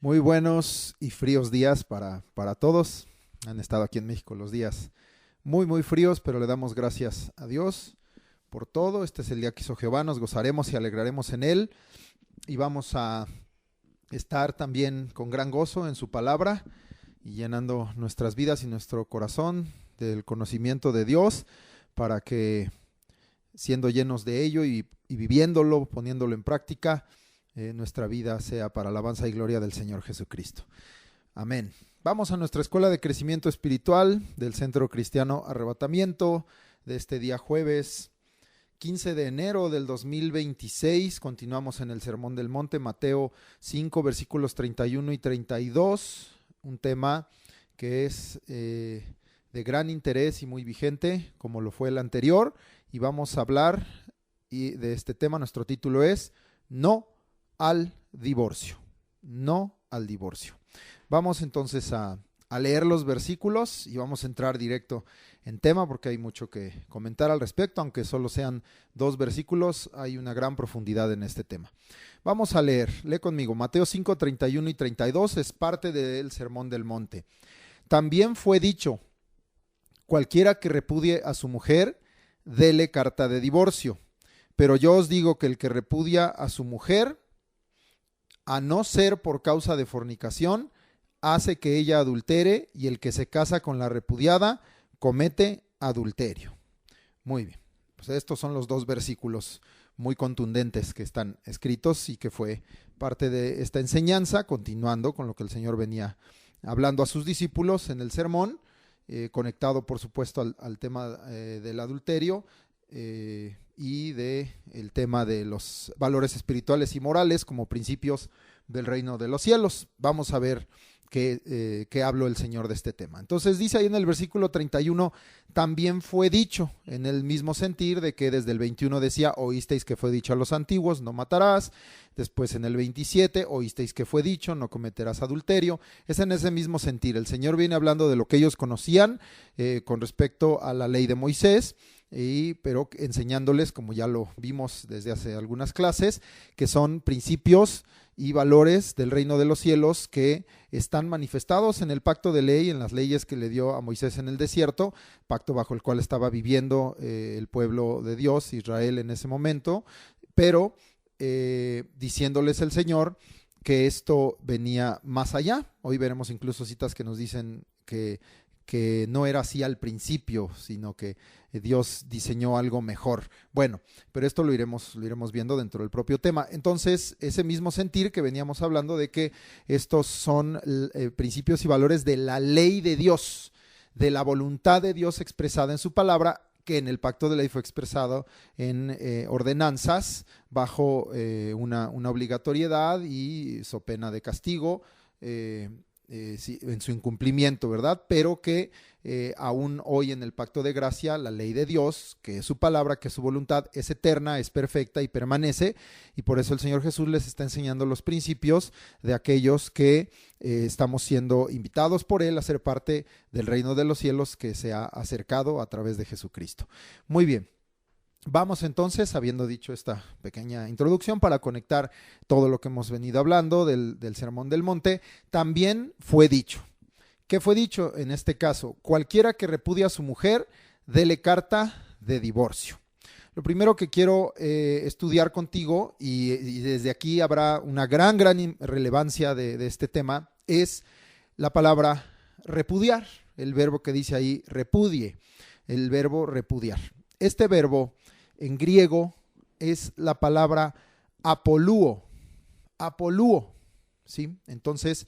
Muy buenos y fríos días para todos. Han estado aquí en México los días muy fríos, pero le damos gracias a Dios por todo. Este es el día que hizo Jehová, nos gozaremos y alegraremos en él. Y vamos a estar también con gran gozo en su palabra y llenando nuestras vidas y nuestro corazón del conocimiento de Dios para que, siendo llenos de ello y viviéndolo, poniéndolo en práctica, nuestra vida sea para alabanza y gloria del Señor Jesucristo. Amén. Vamos a nuestra escuela de crecimiento espiritual del Centro Cristiano Arrebatamiento de este día jueves 15 de enero del 2026. Continuamos en el Sermón del Monte, Mateo 5, versículos 31 y 32. Un tema que es de gran interés y muy vigente, como lo fue el anterior. Y vamos a hablar de este tema. Nuestro título es No al divorcio. No al divorcio. Vamos entonces a leer los versículos y vamos a entrar directo en tema porque hay mucho que comentar al respecto, aunque solo sean 2 versículos, hay una gran profundidad en este tema. Vamos a leer, lee conmigo, Mateo 5, 31 y 32, es parte del Sermón del Monte. También fue dicho, cualquiera que repudie a su mujer, dele carta de divorcio. Pero yo os digo que el que repudia a su mujer, a no ser por causa de fornicación, hace que ella adultere, y el que se casa con la repudiada comete adulterio. Muy bien, pues estos son los 2 versículos muy contundentes que están escritos y que fue parte de esta enseñanza, continuando con lo que el Señor venía hablando a sus discípulos en el sermón, conectado por supuesto al tema del adulterio, y de el tema de los valores espirituales y morales como principios del reino de los cielos. Vamos a ver qué habló el Señor de este tema. Entonces dice ahí en el versículo 31, también fue dicho, en el mismo sentir de que desde el 21 decía, oísteis que fue dicho a los antiguos, no matarás. Después en el 27, oísteis que fue dicho, no cometerás adulterio. Es en ese mismo sentir. El Señor viene hablando de lo que ellos conocían con respecto a la ley de Moisés, pero enseñándoles, como ya lo vimos desde hace algunas clases, que son principios y valores del reino de los cielos que están manifestados en el pacto de ley, en las leyes que le dio a Moisés en el desierto, pacto bajo el cual estaba viviendo el pueblo de Dios, Israel en ese momento, pero diciéndoles el Señor que esto venía más allá. Hoy veremos incluso citas que nos dicen que no era así al principio, sino que Dios diseñó algo mejor. Bueno, pero esto lo iremos viendo dentro del propio tema. Entonces, ese mismo sentir que veníamos hablando de que estos son principios y valores de la ley de Dios, de la voluntad de Dios expresada en su palabra, que en el pacto de ley fue expresado en ordenanzas bajo una obligatoriedad y so pena de castigo, en su incumplimiento, ¿verdad? Pero que aún hoy en el pacto de gracia, la ley de Dios, que es su palabra, que es su voluntad, es eterna, es perfecta y permanece, y por eso el Señor Jesús les está enseñando los principios de aquellos que estamos siendo invitados por Él a ser parte del reino de los cielos que se ha acercado a través de Jesucristo. Muy bien. Vamos entonces, habiendo dicho esta pequeña introducción, para conectar todo lo que hemos venido hablando del Sermón del Monte. También fue dicho. ¿Qué fue dicho en este caso? Cualquiera que repudia a su mujer, dele carta de divorcio. Lo primero que quiero estudiar contigo, y desde aquí habrá una gran relevancia de este tema, es la palabra repudiar, el verbo que dice ahí repudie, el verbo repudiar. Este verbo en griego es la palabra apolúo, ¿sí? Entonces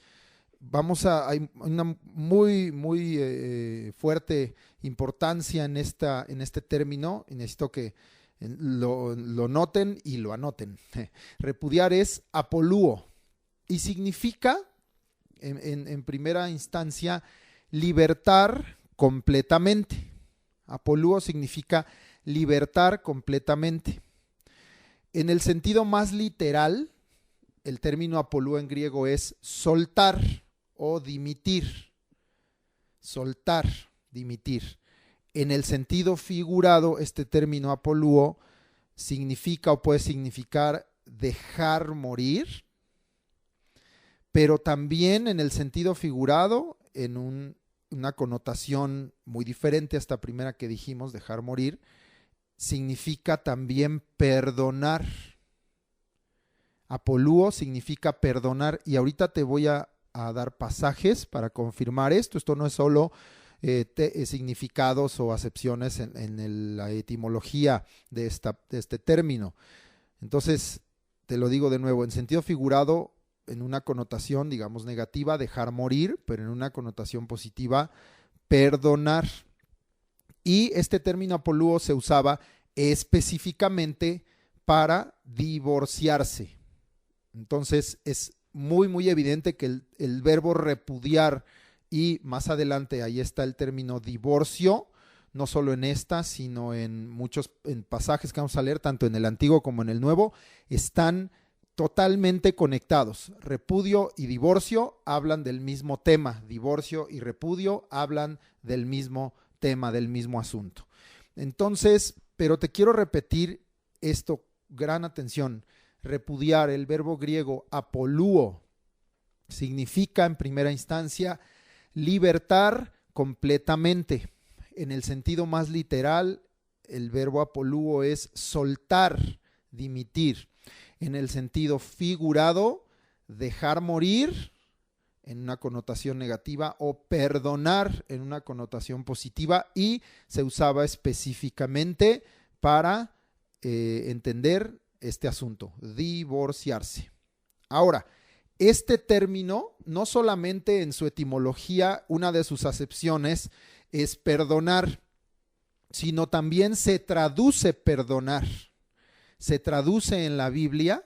hay una muy fuerte importancia en este término, y necesito que lo noten y lo anoten. Repudiar es apolúo y significa, en primera instancia, libertar completamente. Apolúo significa libertar completamente. En el sentido más literal, el término apolúo en griego es soltar o dimitir. Soltar, dimitir. En el sentido figurado, este término apolúo significa o puede significar dejar morir, pero también en el sentido figurado, en una connotación muy diferente a esta primera que dijimos, dejar morir, significa también perdonar. Apolúo significa perdonar, y ahorita te voy a dar pasajes para confirmar esto. Esto no es solo significados o acepciones en la etimología de este término. Entonces, te lo digo de nuevo, en sentido figurado, en una connotación, digamos, negativa, dejar morir, pero en una connotación positiva, perdonar. Y este término apolúo se usaba específicamente para divorciarse. Entonces es muy, muy evidente que el verbo repudiar, y más adelante ahí está el término divorcio, no solo en esta, sino en muchos pasajes que vamos a leer, tanto en el Antiguo como en el Nuevo, están totalmente conectados. Repudio y divorcio hablan del mismo tema, divorcio y repudio hablan del mismo tema, del mismo asunto. Entonces, pero te quiero repetir esto, gran atención. Repudiar, el verbo griego apolúo, significa en primera instancia libertar completamente. En el sentido más literal, el verbo apolúo es soltar, dimitir. En el sentido figurado, dejar morir en una connotación negativa o perdonar en una connotación positiva, y se usaba específicamente para entender este asunto, divorciarse. Ahora, este término, no solamente en su etimología, una de sus acepciones es perdonar, sino también se traduce perdonar. Se traduce en la Biblia,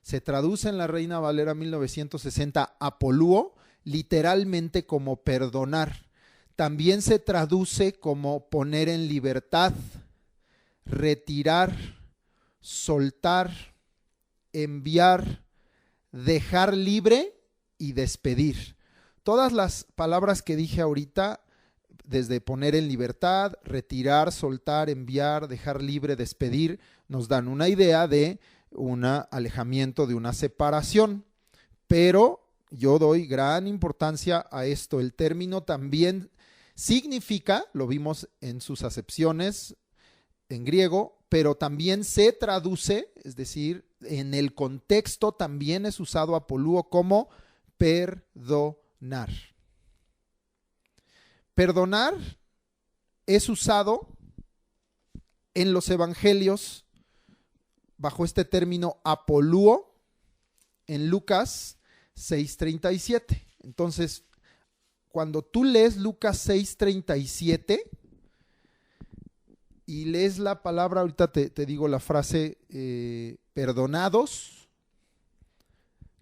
se traduce en la Reina Valera 1960 apolúo, literalmente como perdonar. También se traduce como poner en libertad, retirar, soltar, enviar, dejar libre y despedir. Todas las palabras que dije ahorita, desde poner en libertad, retirar, soltar, enviar, dejar libre, despedir, nos dan una idea de un alejamiento, de una separación. Pero yo doy gran importancia a esto. El término también significa, lo vimos en sus acepciones en griego, pero también se traduce, es decir, en el contexto también es usado apolúo como perdonar. Perdonar es usado en los evangelios bajo este término apolúo en Lucas 6:37. Entonces, cuando tú lees Lucas 6:37 y lees la palabra, ahorita te digo la frase perdonados,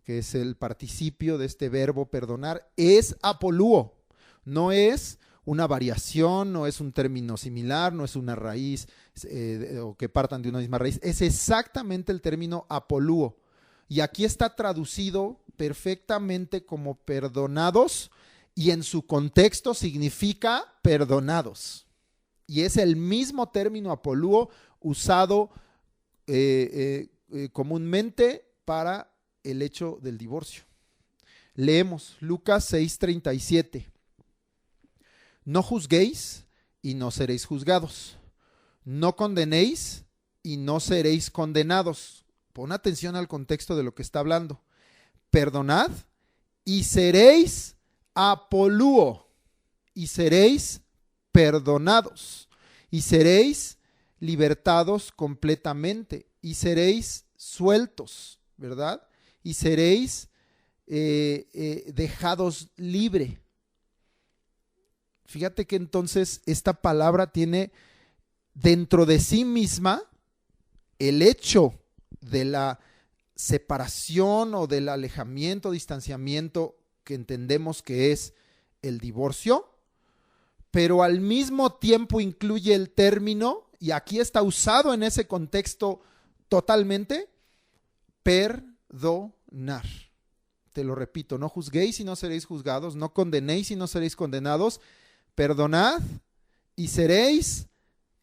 que es el participio de este verbo perdonar, es apolúo. No es una variación, no es un término similar, no es una raíz o que partan de una misma raíz. Es exactamente el término apolúo. Y aquí está traducido perfectamente como perdonados, y en su contexto significa perdonados. Y es el mismo término apolúo usado comúnmente para el hecho del divorcio. Leemos Lucas 6:37. No juzguéis y no seréis juzgados. No condenéis y no seréis condenados. Pon atención al contexto de lo que está hablando. Perdonad y seréis apolúo, y seréis perdonados, y seréis libertados completamente, y seréis sueltos, ¿verdad? Y seréis dejados libre. Fíjate que entonces esta palabra tiene dentro de sí misma el hecho de la separación o del alejamiento, distanciamiento que entendemos que es el divorcio, pero al mismo tiempo incluye el término, y aquí está usado en ese contexto totalmente, perdonar. Te lo repito, no juzguéis y no seréis juzgados, no condenéis y no seréis condenados, perdonad y seréis,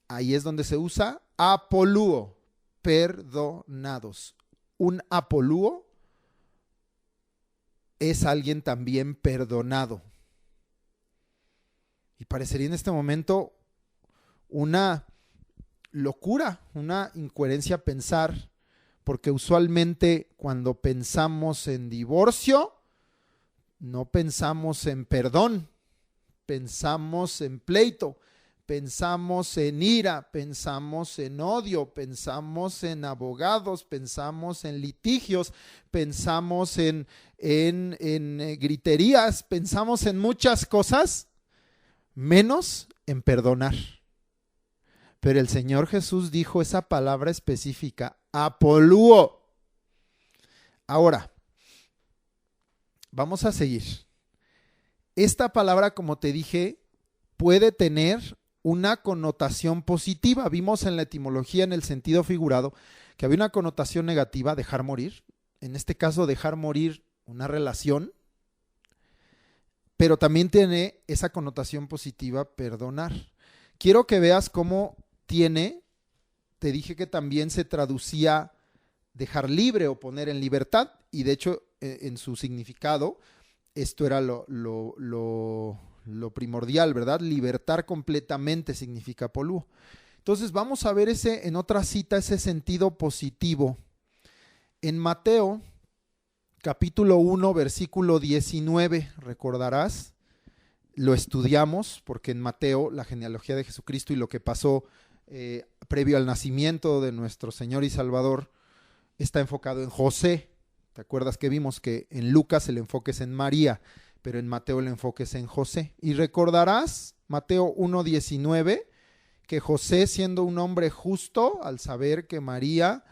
ahí es donde se usa apolúo, perdonados. Un apolúo es alguien también perdonado. Y parecería en este momento una locura, una incoherencia pensar, porque usualmente cuando pensamos en divorcio, no pensamos en perdón, pensamos en pleito, pensamos en ira, pensamos en odio, pensamos en abogados, pensamos en litigios, pensamos en griterías, pensamos en muchas cosas, menos en perdonar. Pero el Señor Jesús dijo esa palabra específica, apolúo. Ahora, vamos a seguir. Esta palabra, como te dije, puede tener una connotación positiva. Vimos en la etimología, en el sentido figurado, que había una connotación negativa, dejar morir. En este caso, dejar morir una relación. Pero también tiene esa connotación positiva, perdonar. Quiero que veas cómo tiene, te dije que también se traducía dejar libre o poner en libertad, y de hecho en su significado esto era lo primordial, ¿verdad? Libertar completamente significa apolúo. Entonces vamos a ver en otra cita ese sentido positivo. En Mateo capítulo 1 versículo 19, recordarás, lo estudiamos porque en Mateo la genealogía de Jesucristo y lo que pasó previo al nacimiento de nuestro Señor y Salvador está enfocado en José. ¿Te acuerdas que vimos que en Lucas el enfoque es en María, pero en Mateo el enfoque es en José? Y recordarás, Mateo 1:19, que José, siendo un hombre justo, al saber que María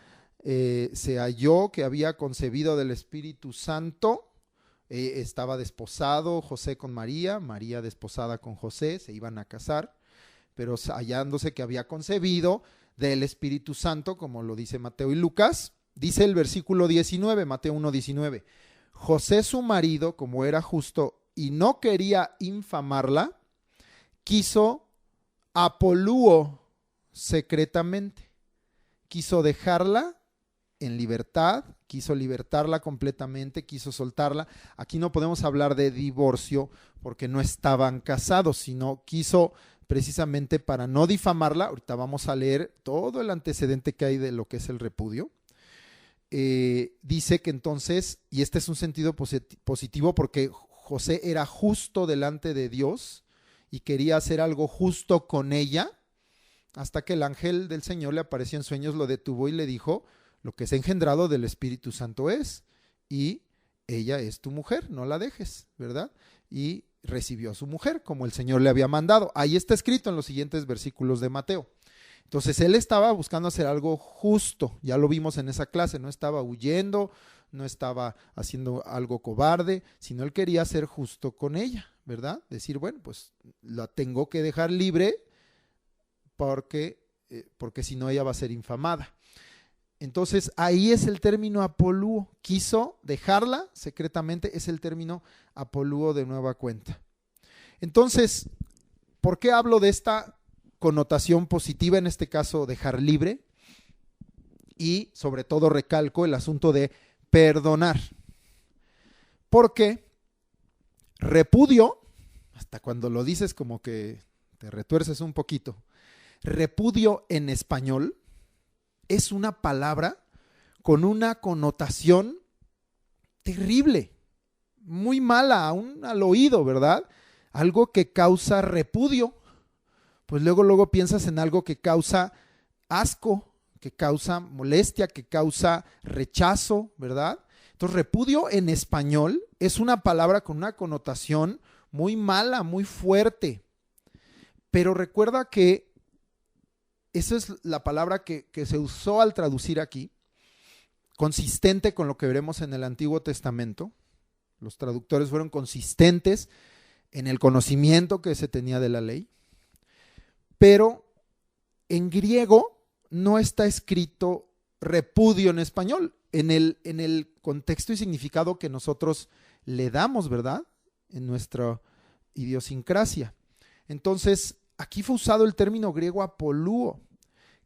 se halló que había concebido del Espíritu Santo, estaba desposado José con María, María desposada con José, se iban a casar, pero hallándose que había concebido del Espíritu Santo, como lo dice Mateo y Lucas, dice el versículo 19, Mateo 1:19, José su marido, como era justo y no quería infamarla, quiso apolúo secretamente, quiso dejarla en libertad, quiso libertarla completamente, quiso soltarla. Aquí no podemos hablar de divorcio porque no estaban casados, sino quiso precisamente para no difamarla. Ahorita vamos a leer todo el antecedente que hay de lo que es el repudio. Dice que entonces, y este es un sentido positivo porque José era justo delante de Dios y quería hacer algo justo con ella, hasta que el ángel del Señor le apareció en sueños, lo detuvo y le dijo: lo que es engendrado del Espíritu Santo es, y ella es tu mujer, no la dejes, ¿verdad? Y recibió a su mujer como el Señor le había mandado. Ahí está escrito en los siguientes versículos de Mateo. Entonces él estaba buscando hacer algo justo, ya lo vimos en esa clase, no estaba huyendo, no estaba haciendo algo cobarde, sino él quería ser justo con ella, ¿verdad? Decir, bueno, pues la tengo que dejar libre porque si no ella va a ser infamada. Entonces ahí es el término apolúo, quiso dejarla secretamente, es el término apolúo de nueva cuenta. Entonces, ¿por qué hablo de esta connotación positiva, en este caso dejar libre? Y sobre todo recalco el asunto de perdonar. Porque repudio, hasta cuando lo dices como que te retuerces un poquito, repudio en español es una palabra con una connotación terrible, muy mala, aún al oído, ¿verdad? Algo que causa repudio. Pues luego piensas en algo que causa asco, que causa molestia, que causa rechazo, ¿verdad? Entonces, repudio en español es una palabra con una connotación muy mala, muy fuerte. Pero recuerda que esa es la palabra que se usó al traducir aquí, consistente con lo que veremos en el Antiguo Testamento. Los traductores fueron consistentes en el conocimiento que se tenía de la ley. Pero en griego no está escrito repudio en español, en el contexto y significado que nosotros le damos, ¿verdad? En nuestra idiosincrasia. Entonces, aquí fue usado el término griego apolúo,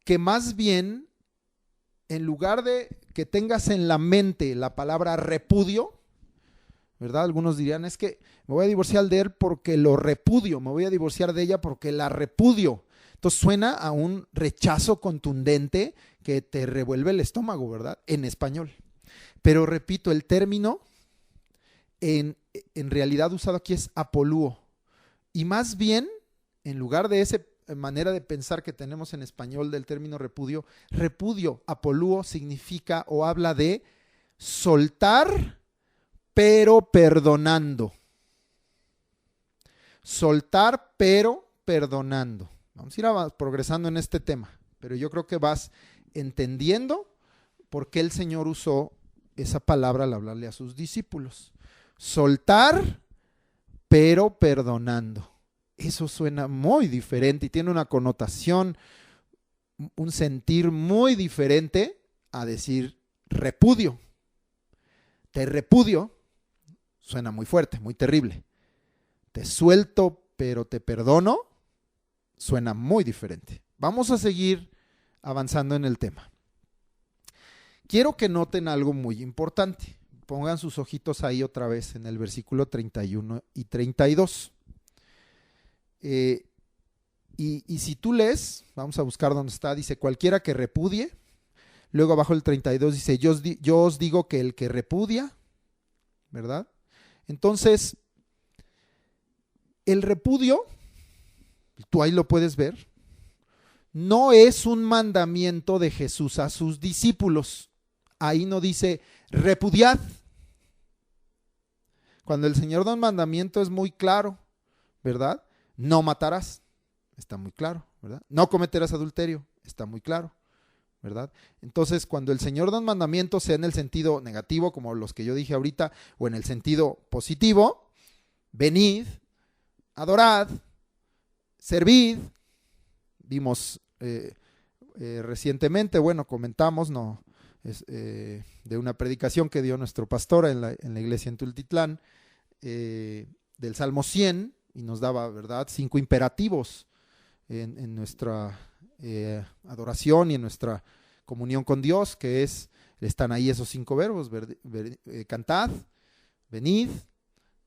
que más bien, en lugar de que tengas en la mente la palabra repudio, ¿verdad? Algunos dirían, es que me voy a divorciar de él porque lo repudio, me voy a divorciar de ella porque la repudio. Entonces suena a un rechazo contundente que te revuelve el estómago, ¿verdad? En español. Pero repito, el término en realidad usado aquí es apolúo. Y más bien, en lugar de esa manera de pensar que tenemos en español del término repudio, apolúo significa o habla de soltar, pero perdonando. Soltar, pero perdonando. Vamos a ir progresando en este tema, pero yo creo que vas entendiendo por qué el Señor usó esa palabra al hablarle a sus discípulos. Soltar, pero perdonando. Eso suena muy diferente y tiene una connotación, un sentir muy diferente a decir repudio. Te repudio, suena muy fuerte, muy terrible. Te suelto, pero te perdono, suena muy diferente. Vamos a seguir avanzando en el tema. Quiero que noten algo muy importante. Pongan sus ojitos ahí otra vez en el versículo 31 y 32. Y si tú lees, vamos a buscar dónde está, dice cualquiera que repudie. Luego abajo el 32 dice yo os digo que el que repudia, ¿verdad? Entonces, el repudio, tú ahí lo puedes ver, no es un mandamiento de Jesús a sus discípulos. Ahí no dice repudiad. Cuando el Señor da un mandamiento es muy claro, ¿verdad? No matarás, está muy claro, ¿verdad? No cometerás adulterio, está muy claro, ¿verdad? Entonces, cuando el Señor da un mandamiento, sea en el sentido negativo, como los que yo dije ahorita, o en el sentido positivo, venid, adorad, servid. Vimos recientemente, bueno, comentamos, de una predicación que dio nuestro pastor en la iglesia en Tultitlán, del Salmo 100, y nos daba, ¿verdad?, 5 imperativos en nuestra adoración y en nuestra comunión con Dios, que están ahí esos 5 verbos, cantad, venid,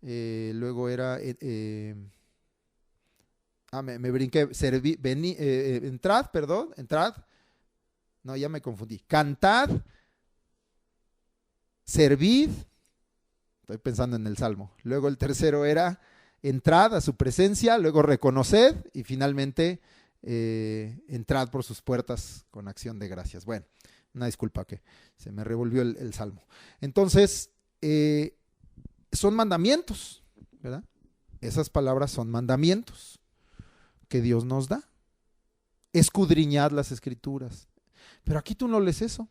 luego era, me brinqué, entrad, no, ya me confundí, cantad, servid, estoy pensando en el Salmo, luego el tercero era, entrad a su presencia, luego reconoced y finalmente entrad por sus puertas con acción de gracias. Bueno, una disculpa que se me revolvió el Salmo. Entonces, son mandamientos, ¿verdad? Esas palabras son mandamientos que Dios nos da. Escudriñad las Escrituras. Pero aquí tú no lees eso.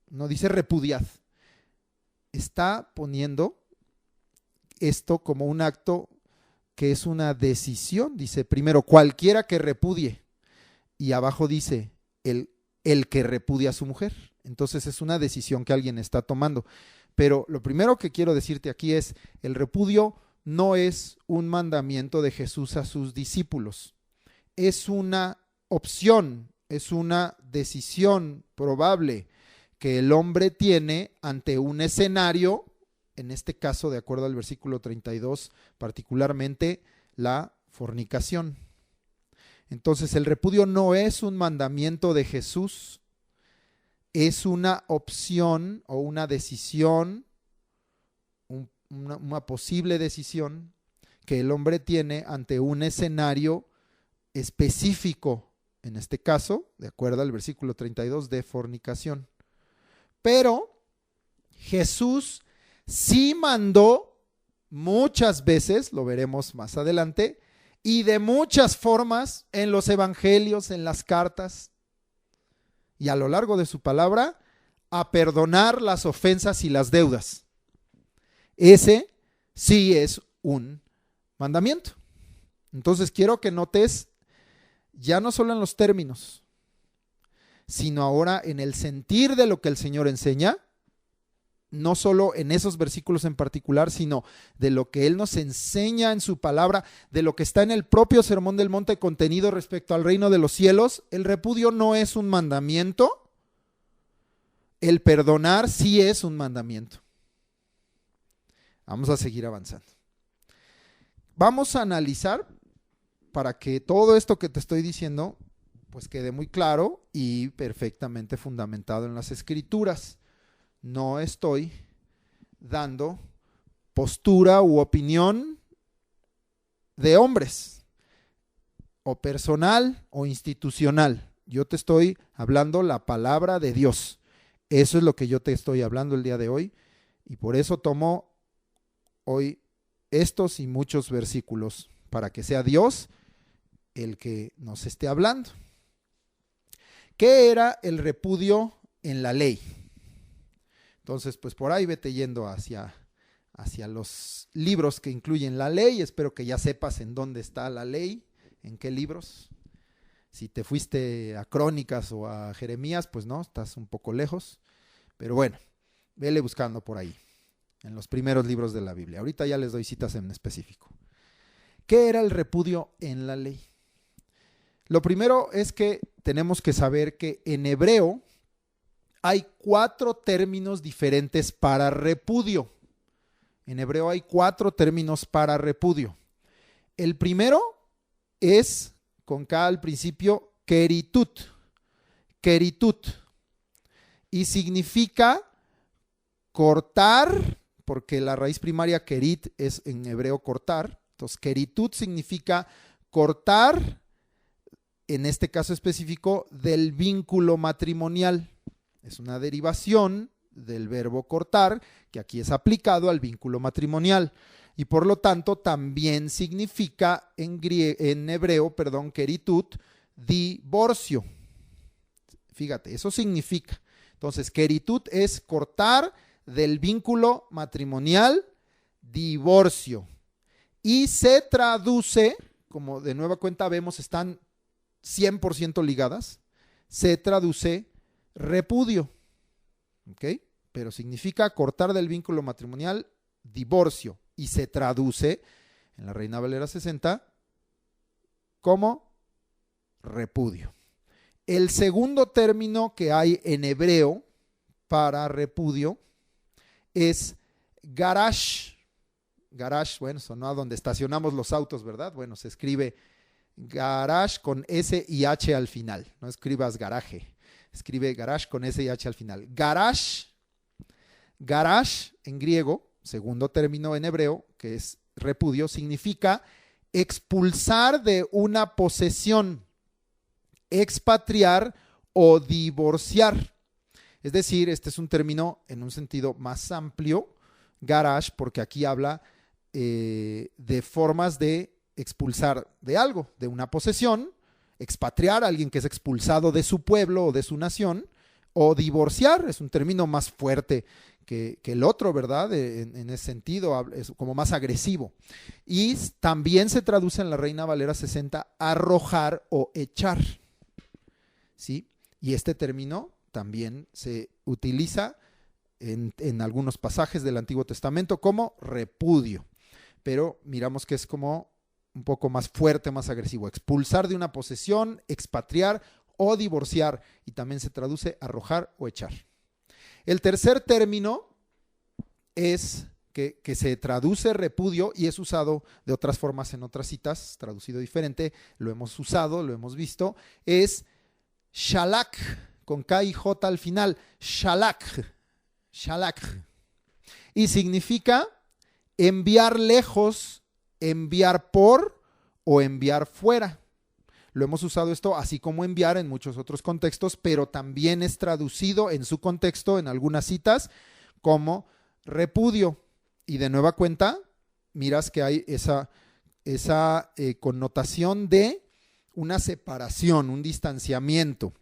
No dice repudiad. Está poniendo esto como un acto que es una decisión. Dice primero, cualquiera que repudie. Y abajo dice, el que repudia a su mujer. Entonces es una decisión que alguien está tomando. Pero lo primero que quiero decirte aquí es, el repudio no es un mandamiento de Jesús a sus discípulos. Es una opción, es una decisión probable que el hombre tiene ante un escenario, en este caso, de acuerdo al versículo 32, particularmente la fornicación. Entonces, el repudio no es un mandamiento de Jesús, es una opción o una decisión, una posible decisión que el hombre tiene ante un escenario específico, en este caso, de acuerdo al versículo 32, de fornicación. Pero Jesús sí mandó muchas veces, lo veremos más adelante, y de muchas formas en los evangelios, en las cartas y a lo largo de su palabra, a perdonar las ofensas y las deudas. Ese sí es un mandamiento. Entonces quiero que notes, ya no solo en los términos, sino ahora en el sentir de lo que el Señor enseña, no solo en esos versículos en particular, sino de lo que Él nos enseña en su palabra, de lo que está en el propio Sermón del Monte contenido respecto al reino de los cielos. El repudio no es un mandamiento, el perdonar sí es un mandamiento. Vamos a seguir avanzando. Vamos a analizar para que todo esto que te estoy diciendo pues quede muy claro y perfectamente fundamentado en las Escrituras. No estoy dando postura u opinión de hombres, o personal o institucional. Yo te estoy hablando la palabra de Dios. Eso es lo que yo te estoy hablando el día de hoy, y por eso tomo hoy estos y muchos versículos para que sea Dios el que nos esté hablando. ¿Qué era el repudio en la ley? Entonces, pues por ahí vete yendo hacia los libros que incluyen la ley. Espero que ya sepas en dónde está la ley, en qué libros. Si te fuiste a Crónicas o a Jeremías, pues no, estás un poco lejos. Pero bueno, vele buscando por ahí, en los primeros libros de la Biblia. Ahorita ya les doy citas en específico. ¿Qué era el repudio en la ley? Lo primero es que tenemos que saber que en hebreo hay 4 términos diferentes para repudio. En hebreo hay 4 términos para repudio. El primero es, con K al principio, keritut. Keritut. Y significa cortar, porque la raíz primaria kerit es en hebreo cortar. Entonces, keritut significa cortar, en este caso específico, del vínculo matrimonial. Es una derivación del verbo cortar, que aquí es aplicado al vínculo matrimonial. Y por lo tanto también significa en hebreo, keritut, divorcio. Fíjate, eso significa. Entonces, keritut es cortar del vínculo matrimonial, divorcio. Y se traduce, como de nueva cuenta vemos, están 100% ligadas, se traduce repudio. ¿Ok? Pero significa cortar del vínculo matrimonial, divorcio. Y se traduce en la Reina Valera 60 como repudio. El segundo término que hay en hebreo para repudio es garash. Garash, bueno, sonó donde estacionamos los autos, ¿verdad? Bueno, se escribe garash con S y H al final. No escribas garaje. Escribe garash con S y H al final. Garash en griego, segundo término en hebreo, que es repudio, significa expulsar de una posesión, expatriar o divorciar. Es decir, este es un término en un sentido más amplio, garash, porque aquí habla de formas de expulsar de algo, de una posesión, expatriar a alguien que es expulsado de su pueblo o de su nación, o divorciar, es un término más fuerte que el otro, ¿verdad? En ese sentido, es como más agresivo. Y también se traduce en la Reina Valera 60, arrojar o echar. ¿Sí? Y este término también se utiliza en algunos pasajes del Antiguo Testamento como repudio. Pero miramos que es como un poco más fuerte, más agresivo. Expulsar de una posesión, expatriar o divorciar. Y también se traduce arrojar o echar. El tercer término es que se traduce repudio y es usado de otras formas en otras citas, traducido diferente, lo hemos usado, lo hemos visto, es shalak, con K y J al final, shalak. Y significa enviar lejos, enviar por o enviar fuera. Lo hemos usado esto así como enviar en muchos otros contextos, pero también es traducido en su contexto en algunas citas como repudio. Y de nueva cuenta, miras que hay esa connotación de una separación, un distanciamiento.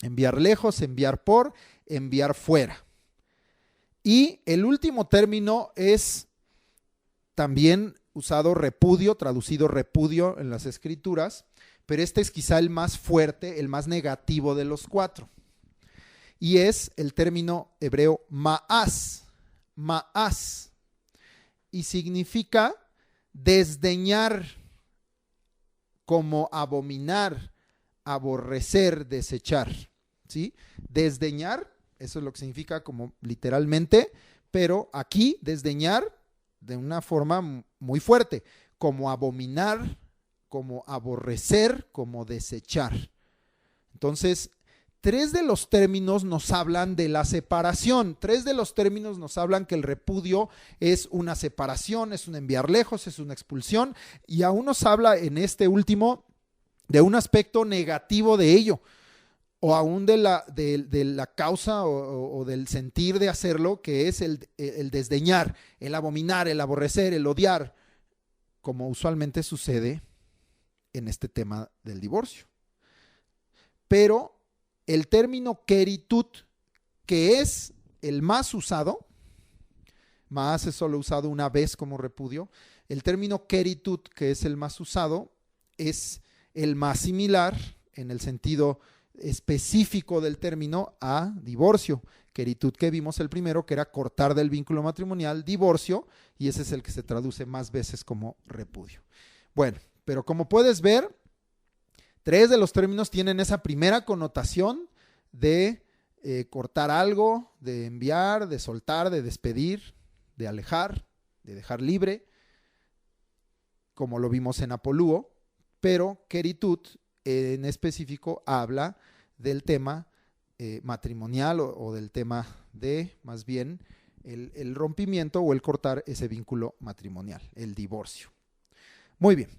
Enviar lejos, enviar por, enviar fuera. Y el último término es también usado repudio, traducido repudio en las Escrituras, pero este es quizá el más fuerte, el más negativo de los 4. Y es el término hebreo ma'as. Ma'as. Y significa desdeñar, como abominar, aborrecer, desechar. ¿Sí? Desdeñar, eso es lo que significa como literalmente, pero aquí desdeñar de una forma muy fuerte, como abominar, como aborrecer, como desechar. Entonces, 3 de los términos nos hablan de la separación. 3 de los términos nos hablan que el repudio es una separación, es un enviar lejos, es una expulsión, y aún nos habla en este último de un aspecto negativo de ello, o aún de la causa o del sentir de hacerlo, que es el desdeñar, el abominar, el aborrecer, el odiar, como usualmente sucede en este tema del divorcio. Pero el término queritut, que es el más usado, más es solo usado una vez como repudio, el término queritut, que es el más usado, es el más similar en el sentido específico del término a divorcio. Queritut, que vimos el primero, que era cortar del vínculo matrimonial, divorcio, y ese es el que se traduce más veces como repudio. Bueno, pero como puedes ver, 3 de los términos tienen esa primera connotación de cortar algo, de enviar, de soltar, de despedir, de alejar, de dejar libre, como lo vimos en Apolúo, pero queritut en específico habla del tema matrimonial o del tema de, más bien, el rompimiento o el cortar ese vínculo matrimonial, el divorcio. Muy bien.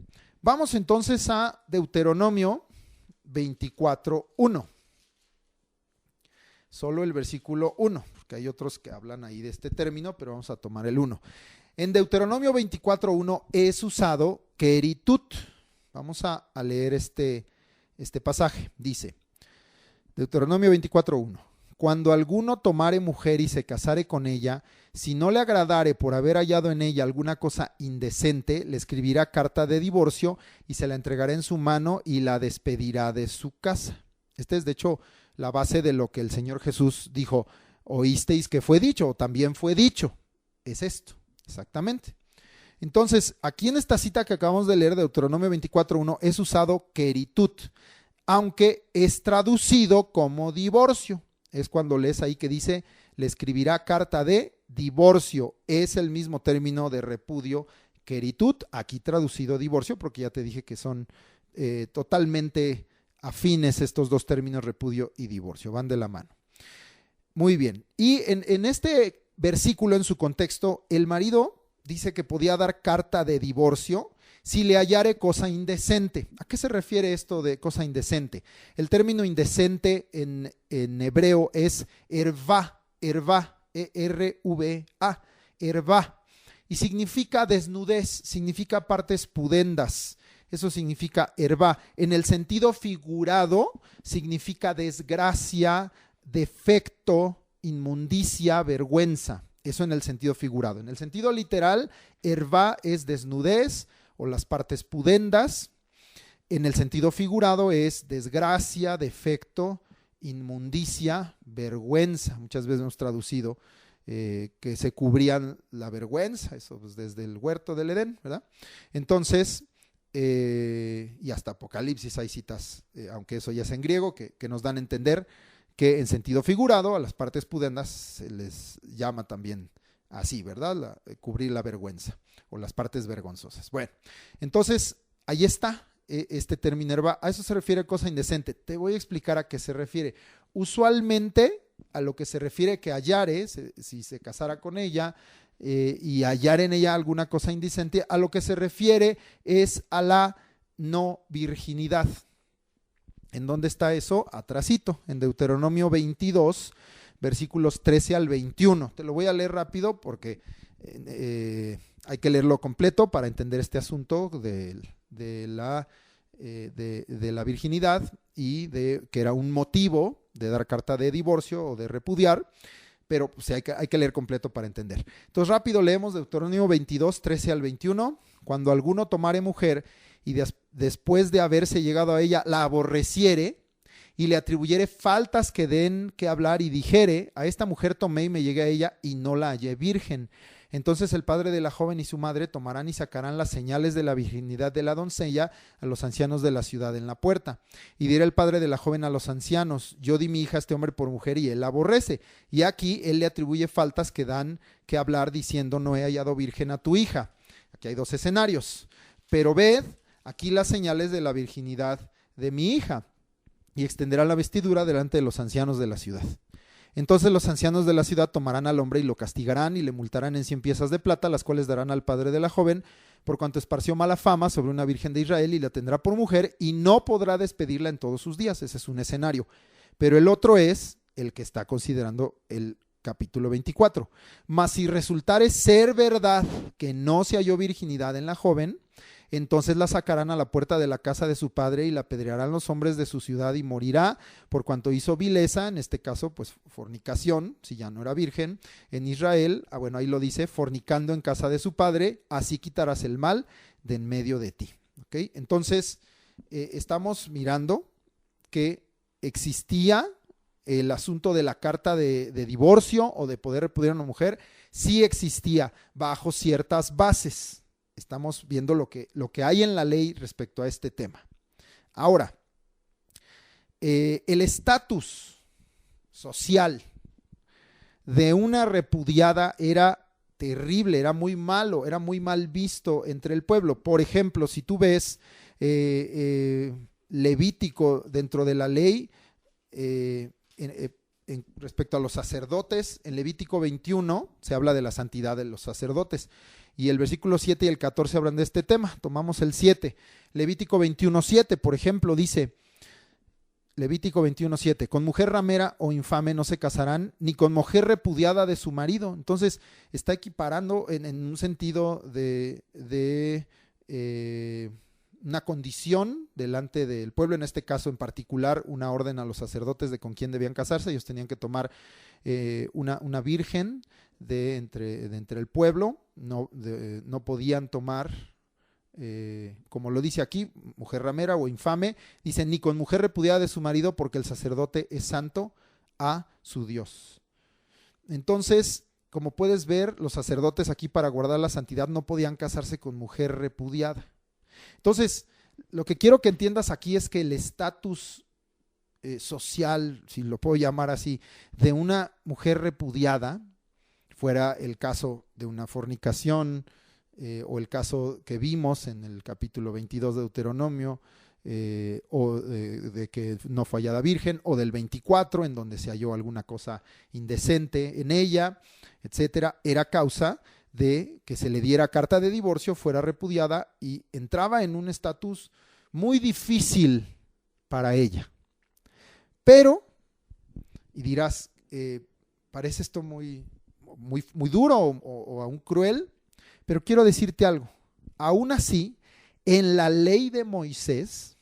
Vamos entonces a Deuteronomio 24:1. Solo el versículo 1, porque hay otros que hablan ahí de este término, pero vamos a tomar el 1. En Deuteronomio 24:1 es usado queritut. Vamos a leer este pasaje. Dice, Deuteronomio 24:1. Cuando alguno tomare mujer y se casare con ella, si no le agradare por haber hallado en ella alguna cosa indecente, le escribirá carta de divorcio y se la entregará en su mano y la despedirá de su casa. Esta es de hecho la base de lo que el Señor Jesús dijo, oísteis que fue dicho, o también fue dicho. Es esto, exactamente. Entonces, aquí en esta cita que acabamos de leer, Deuteronomio 24:1, es usado queritut, aunque es traducido como divorcio. Es cuando lees ahí que dice, le escribirá carta de divorcio. Es el mismo término de repudio, queritut, aquí traducido divorcio, porque ya te dije que son totalmente afines estos dos términos, repudio y divorcio, van de la mano. Muy bien, y en este versículo, en su contexto, el marido dice que podía dar carta de divorcio si le hallare cosa indecente. ¿A qué se refiere esto de cosa indecente? El término indecente en hebreo es ervá, E-R-V-A, ervá, y significa desnudez, significa partes pudendas. Eso significa ervá. En el sentido figurado, significa desgracia, defecto, inmundicia, vergüenza. Eso en el sentido figurado. En el sentido literal, ervá es desnudez o las partes pudendas. En el sentido figurado es desgracia, defecto, inmundicia, vergüenza. Muchas veces hemos traducido que se cubrían la vergüenza, eso pues desde el huerto del Edén, ¿verdad? Entonces, y hasta Apocalipsis hay citas, aunque eso ya es en griego, que nos dan a entender que en sentido figurado a las partes pudendas se les llama también así, ¿verdad? Cubrir la vergüenza o las partes vergonzosas. Bueno, entonces ahí está este término ervá. A eso se refiere cosa indecente. Te voy a explicar a qué se refiere. Usualmente a lo que se refiere que hallare, si se casara con ella y hallar en ella alguna cosa indecente, a lo que se refiere es a la no virginidad. ¿En dónde está eso? Atrasito, en Deuteronomio 22, versículos 13 al 21. Te lo voy a leer rápido porque hay que leerlo completo para entender este asunto de la virginidad y de que era un motivo de dar carta de divorcio o de repudiar, pero pues, hay que leer completo para entender. Entonces rápido leemos Deuteronomio 22, 13 al 21. Cuando alguno tomare mujer y después de haberse llegado a ella la aborreciere y le atribuyere faltas que den que hablar y dijere, a esta mujer tomé y me llegué a ella y no la hallé virgen. Entonces el padre de la joven y su madre tomarán y sacarán las señales de la virginidad de la doncella a los ancianos de la ciudad en la puerta. Y dirá el padre de la joven a los ancianos: yo di mi hija a este hombre por mujer y él la aborrece. Y aquí él le atribuye faltas que dan que hablar, diciendo: no he hallado virgen a tu hija. Aquí hay dos escenarios. Pero ved aquí las señales de la virginidad de mi hija. Y extenderá la vestidura delante de los ancianos de la ciudad. Entonces los ancianos de la ciudad tomarán al hombre y lo castigarán y le multarán en 100 piezas de plata, las cuales darán al padre de la joven, por cuanto esparció mala fama sobre una virgen de Israel, y la tendrá por mujer y no podrá despedirla en todos sus días. Ese es un escenario. Pero el otro es el que está considerando el capítulo 24. Mas si resultare ser verdad que no se halló virginidad en la joven, entonces la sacarán a la puerta de la casa de su padre y la apedrearán los hombres de su ciudad, y morirá por cuanto hizo vileza, en este caso pues fornicación, si ya no era virgen, en Israel. Bueno, ahí lo dice: fornicando en casa de su padre, así quitarás el mal de en medio de ti. ¿Okay? Entonces estamos mirando que existía el asunto de la carta de divorcio o de poder repudiar a una mujer. Sí existía bajo ciertas bases. Estamos viendo lo que hay en la ley respecto a este tema. Ahora, el estatus social de una repudiada era terrible, era muy malo, era muy mal visto entre el pueblo. Por ejemplo, si tú ves Levítico dentro de la ley, respecto a los sacerdotes, en Levítico 21 se habla de la santidad de los sacerdotes. Y el versículo 7 y el 14 hablan de este tema. Tomamos el 7. Levítico 21:7, por ejemplo, dice, Levítico 21:7, con mujer ramera o infame no se casarán, ni con mujer repudiada de su marido. Entonces, está equiparando en un sentido de una condición delante del pueblo, en este caso en particular, una orden a los sacerdotes de con quién debían casarse. Ellos tenían que tomar una virgen de entre el pueblo. No podían tomar, como lo dice aquí, mujer ramera o infame. Dice: ni con mujer repudiada de su marido, porque el sacerdote es santo a su Dios. Entonces, como puedes ver, los sacerdotes aquí, para guardar la santidad, no podían casarse con mujer repudiada. Entonces, lo que quiero que entiendas aquí es que el estatus social, si lo puedo llamar así, de una mujer repudiada, fuera el caso de una fornicación, o el caso que vimos en el capítulo 22 de Deuteronomio, o de que no fue hallada virgen, o del 24, en donde se halló alguna cosa indecente en ella, etcétera, era causa de que se le diera carta de divorcio, fuera repudiada y entraba en un estatus muy difícil para ella. Pero, y dirás, parece esto muy duro o aún cruel, pero quiero decirte algo. Aún así, en la ley de Moisés,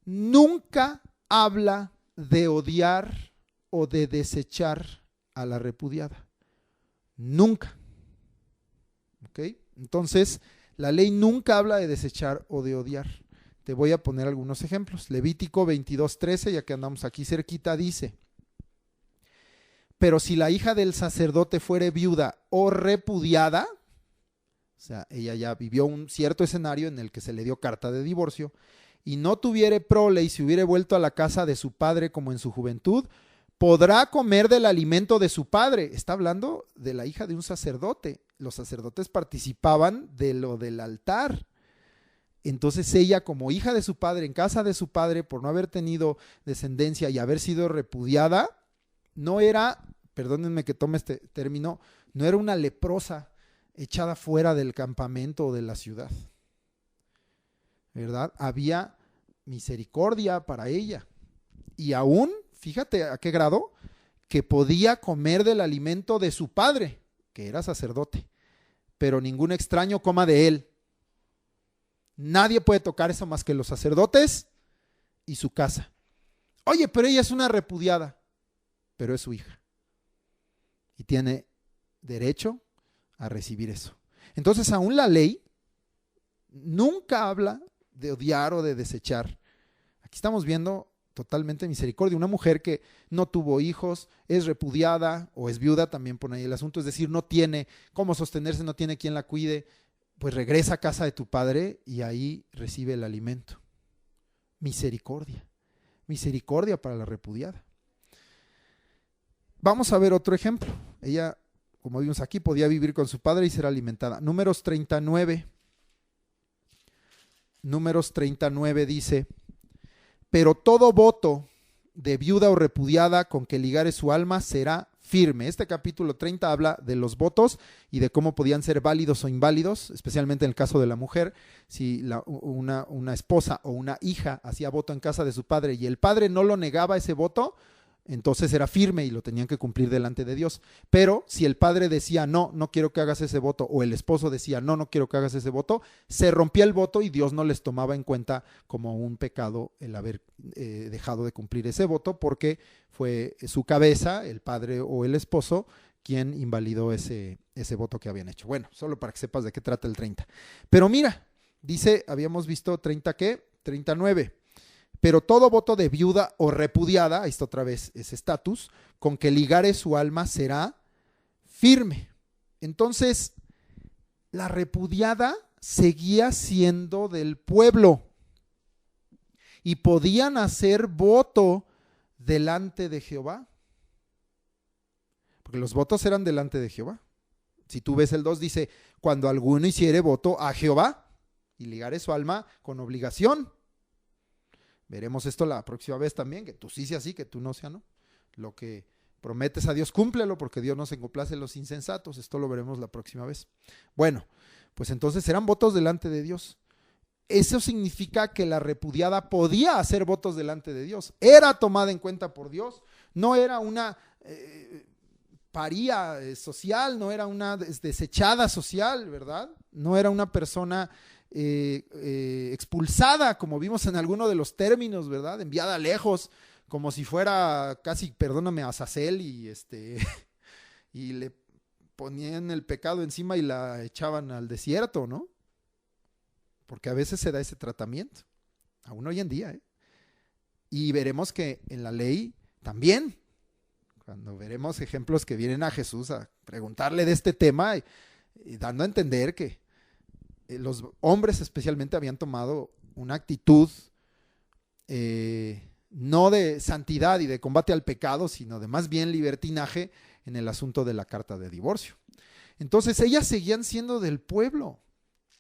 nunca habla de odiar o de desechar a la repudiada. Nunca. ¿Ok? Entonces, la ley nunca habla de desechar o de odiar. Te voy a poner algunos ejemplos. Levítico 22:13, ya que andamos aquí cerquita, dice: pero si la hija del sacerdote fuere viuda o repudiada, o sea, ella ya vivió un cierto escenario en el que se le dio carta de divorcio, y no tuviere prole y se hubiere vuelto a la casa de su padre como en su juventud, podrá comer del alimento de su padre. Está hablando de la hija de un sacerdote. Los sacerdotes participaban de lo del altar. Entonces ella, como hija de su padre, en casa de su padre, por no haber tenido descendencia y haber sido repudiada, no era, perdónenme que tome este término, no era una leprosa echada fuera del campamento o de la ciudad, ¿verdad? Había misericordia para ella. Y aún, fíjate a qué grado, que podía comer del alimento de su padre, que era sacerdote, pero ningún extraño coma de él. Nadie puede tocar eso más que los sacerdotes y su casa. Oye, pero ella es una repudiada, pero es su hija y tiene derecho a recibir eso. Entonces, aún la ley nunca habla de odiar o de desechar. Aquí estamos viendo totalmente misericordia. Una mujer que no tuvo hijos, es repudiada o es viuda, también pone ahí el asunto, es decir, no tiene cómo sostenerse, no tiene quien la cuide, pues regresa a casa de tu padre y ahí recibe el alimento. Misericordia, misericordia para la repudiada. Vamos a ver otro ejemplo. Ella, como vimos aquí, podía vivir con su padre y ser alimentada. Números 39 dice: pero todo voto de viuda o repudiada con que ligare su alma será firme. Este capítulo 30 habla de los votos y de cómo podían ser válidos o inválidos, especialmente en el caso de la mujer. Si una esposa o una hija hacía voto en casa de su padre y el padre no lo negaba ese voto, entonces era firme y lo tenían que cumplir delante de Dios. Pero si el padre decía no, no quiero que hagas ese voto, o el esposo decía no, no quiero que hagas ese voto, se rompía el voto y Dios no les tomaba en cuenta como un pecado el haber dejado de cumplir ese voto, porque fue su cabeza, el padre o el esposo, quien invalidó ese voto que habían hecho. Bueno, solo para que sepas de qué trata el 30. Pero mira, dice, habíamos visto 30 ¿qué? 39. Pero todo voto de viuda o repudiada, ahí está otra vez ese estatus, con que ligare su alma será firme. Entonces, la repudiada seguía siendo del pueblo y podían hacer voto delante de Jehová. Porque los votos eran delante de Jehová. Si tú ves el 2, dice, cuando alguno hiciere voto a Jehová y ligare su alma con obligación. Veremos esto la próxima vez también, que tú sí sea sí, que tú no sea no. Lo que prometes a Dios, cúmplelo, porque Dios no se complace en los insensatos. Esto lo veremos la próxima vez. Bueno, pues entonces eran votos delante de Dios. Eso significa que la repudiada podía hacer votos delante de Dios. Era tomada en cuenta por Dios. No era una paría social, no era una desechada social, ¿verdad? No era una persona expulsada, como vimos en alguno de los términos, ¿verdad? Enviada lejos, como si fuera casi, perdóname, Azazel y y le ponían el pecado encima y la echaban al desierto, ¿no? Porque a veces se da ese tratamiento, aún hoy en día, ¿eh? Y veremos que en la ley también, cuando veremos ejemplos que vienen a Jesús a preguntarle de este tema y dando a entender que los hombres especialmente habían tomado una actitud no de santidad y de combate al pecado, sino de más bien libertinaje en el asunto de la carta de divorcio. Entonces ellas seguían siendo del pueblo,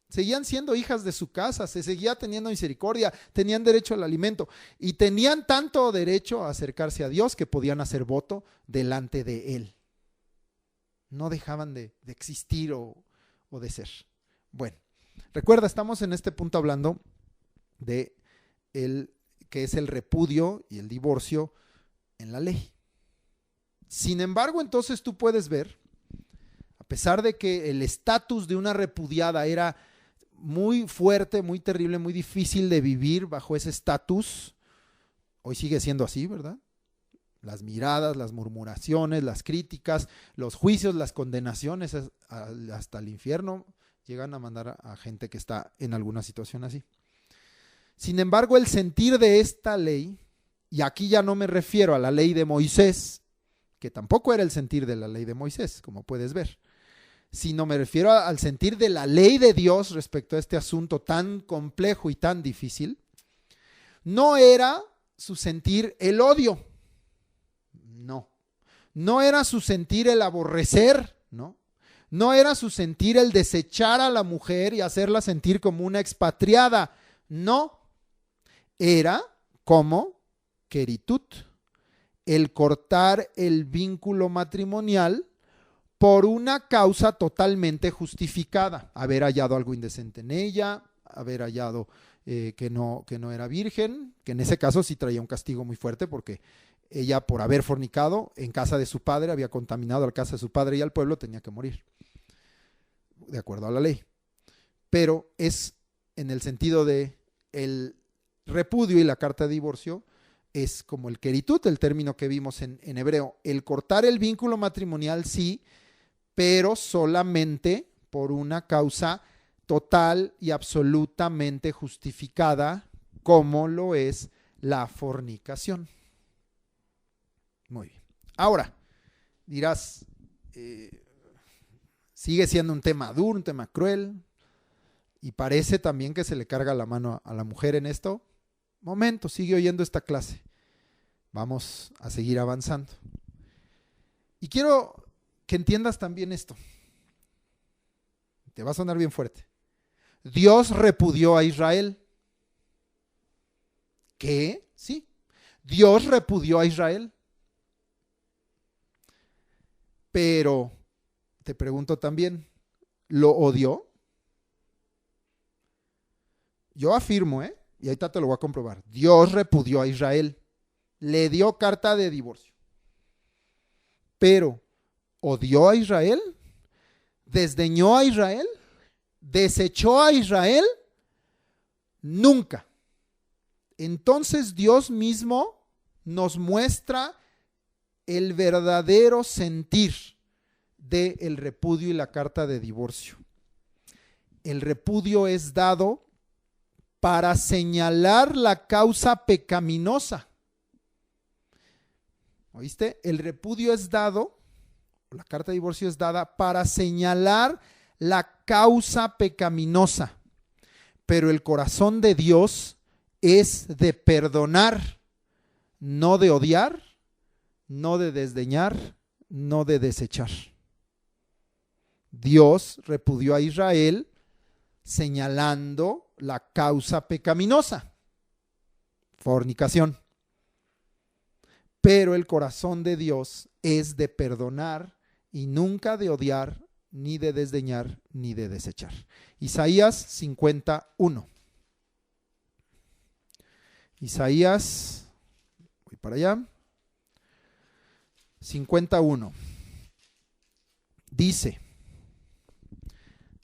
seguían siendo hijas de su casa, se seguía teniendo misericordia, tenían derecho al alimento y tenían tanto derecho a acercarse a Dios que podían hacer voto delante de Él. No dejaban de existir o de ser. Bueno, recuerda, estamos en este punto hablando de que es el repudio y el divorcio en la ley. Sin embargo, entonces tú puedes ver, a pesar de que el estatus de una repudiada era muy fuerte, muy terrible, muy difícil de vivir bajo ese estatus, hoy sigue siendo así, ¿verdad? Las miradas, las murmuraciones, las críticas, los juicios, las condenaciones hasta el infierno llegan a mandar a gente que está en alguna situación así. Sin embargo, el sentir de esta ley, y aquí ya no me refiero a la ley de Moisés, que tampoco era el sentir de la ley de Moisés, como puedes ver, sino me refiero al sentir de la ley de Dios respecto a este asunto tan complejo y tan difícil. No era su sentir el odio, no era su sentir el aborrecer, no era su sentir el desechar a la mujer y hacerla sentir como una expatriada, no, era como queritut, el cortar el vínculo matrimonial por una causa totalmente justificada, haber hallado algo indecente en ella, haber hallado que no era virgen, que en ese caso sí traía un castigo muy fuerte porque ella, por haber fornicado en casa de su padre, había contaminado a la casa de su padre y al pueblo, tenía que morir, de acuerdo a la ley. Pero es en el sentido de el repudio y la carta de divorcio, es como el queritut, el término que vimos en hebreo, el cortar el vínculo matrimonial, sí, pero solamente por una causa total y absolutamente justificada, como lo es la fornicación. Muy bien. Ahora, dirás, sigue siendo un tema duro, un tema cruel, y parece también que se le carga la mano a la mujer en esto. Momento, sigue oyendo esta clase. Vamos a seguir avanzando. Y quiero que entiendas también esto. Te va a sonar bien fuerte. Dios repudió a Israel. ¿Qué? Sí. Dios repudió a Israel. Pero, te pregunto también, ¿lo odió? Yo afirmo, y ahorita te lo voy a comprobar. Dios repudió a Israel. Le dio carta de divorcio. Pero, ¿odió a Israel? ¿Desdeñó a Israel? ¿Desechó a Israel? Nunca. Entonces Dios mismo nos muestra el verdadero sentir del repudio y la carta de divorcio. El repudio es dado para señalar la causa pecaminosa. ¿Oíste? El repudio es dado, la carta de divorcio es dada para señalar la causa pecaminosa. Pero el corazón de Dios es de perdonar, no de odiar, no de desdeñar, no de desechar. Dios repudió a Israel señalando la causa pecaminosa, fornicación. Pero el corazón de Dios es de perdonar y nunca de odiar, ni de desdeñar, ni de desechar. Isaías 51. Isaías, voy para allá. 51. Dice: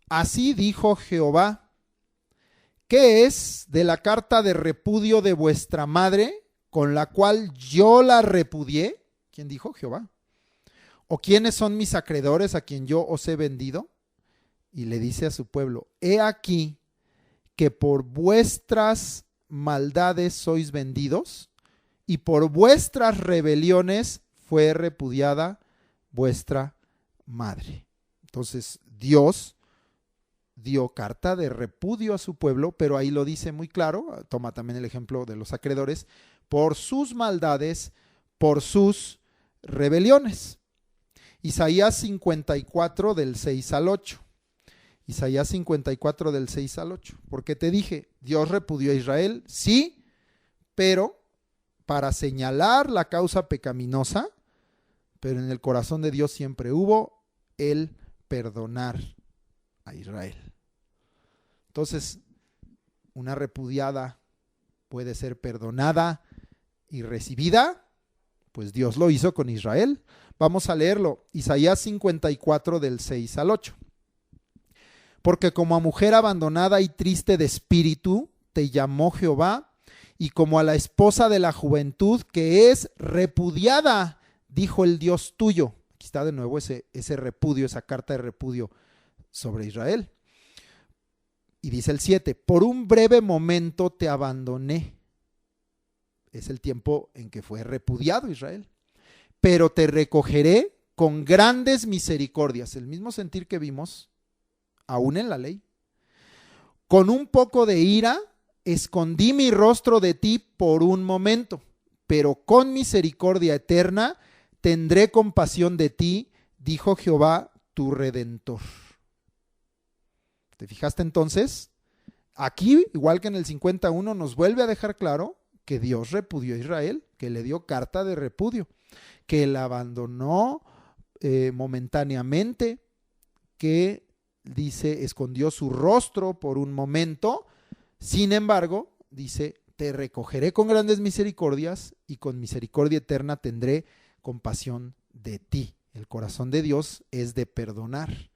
así dijo Jehová, ¿qué es de la carta de repudio de vuestra madre, con la cual yo la repudié? ¿Quién dijo? Jehová. ¿O quiénes son mis acreedores a quien yo os he vendido? Y le dice a su pueblo: he aquí que por vuestras maldades sois vendidos, y por vuestras rebeliones fue repudiada vuestra madre. Entonces Dios dio carta de repudio a su pueblo, pero ahí lo dice muy claro, toma también el ejemplo de los acreedores, por sus maldades, por sus rebeliones. Isaías 54 del 6 al 8. Isaías 54 del 6 al 8. Porque te dije, Dios repudió a Israel, sí, pero para señalar la causa pecaminosa, pero en el corazón de Dios siempre hubo el perdonar a Israel. Entonces, una repudiada puede ser perdonada y recibida, pues Dios lo hizo con Israel. Vamos a leerlo, Isaías 54 del 6 al 8. Porque como a mujer abandonada y triste de espíritu te llamó Jehová, y como a la esposa de la juventud que es repudiada, dijo el Dios tuyo. Aquí está de nuevo ese repudio, esa carta de repudio sobre Israel. Y dice el 7, por un breve momento te abandoné. Es el tiempo en que fue repudiado Israel. Pero te recogeré con grandes misericordias. El mismo sentir que vimos aún en la ley. Con un poco de ira escondí mi rostro de ti por un momento, pero con misericordia eterna tendré compasión de ti, dijo Jehová tu Redentor. ¿Te fijaste entonces? Aquí, igual que en el 51, nos vuelve a dejar claro que Dios repudió a Israel, que le dio carta de repudio, que la abandonó momentáneamente, que dice, escondió su rostro por un momento. Sin embargo, dice, te recogeré con grandes misericordias y con misericordia eterna tendré compasión de ti. El corazón de Dios es de perdonar,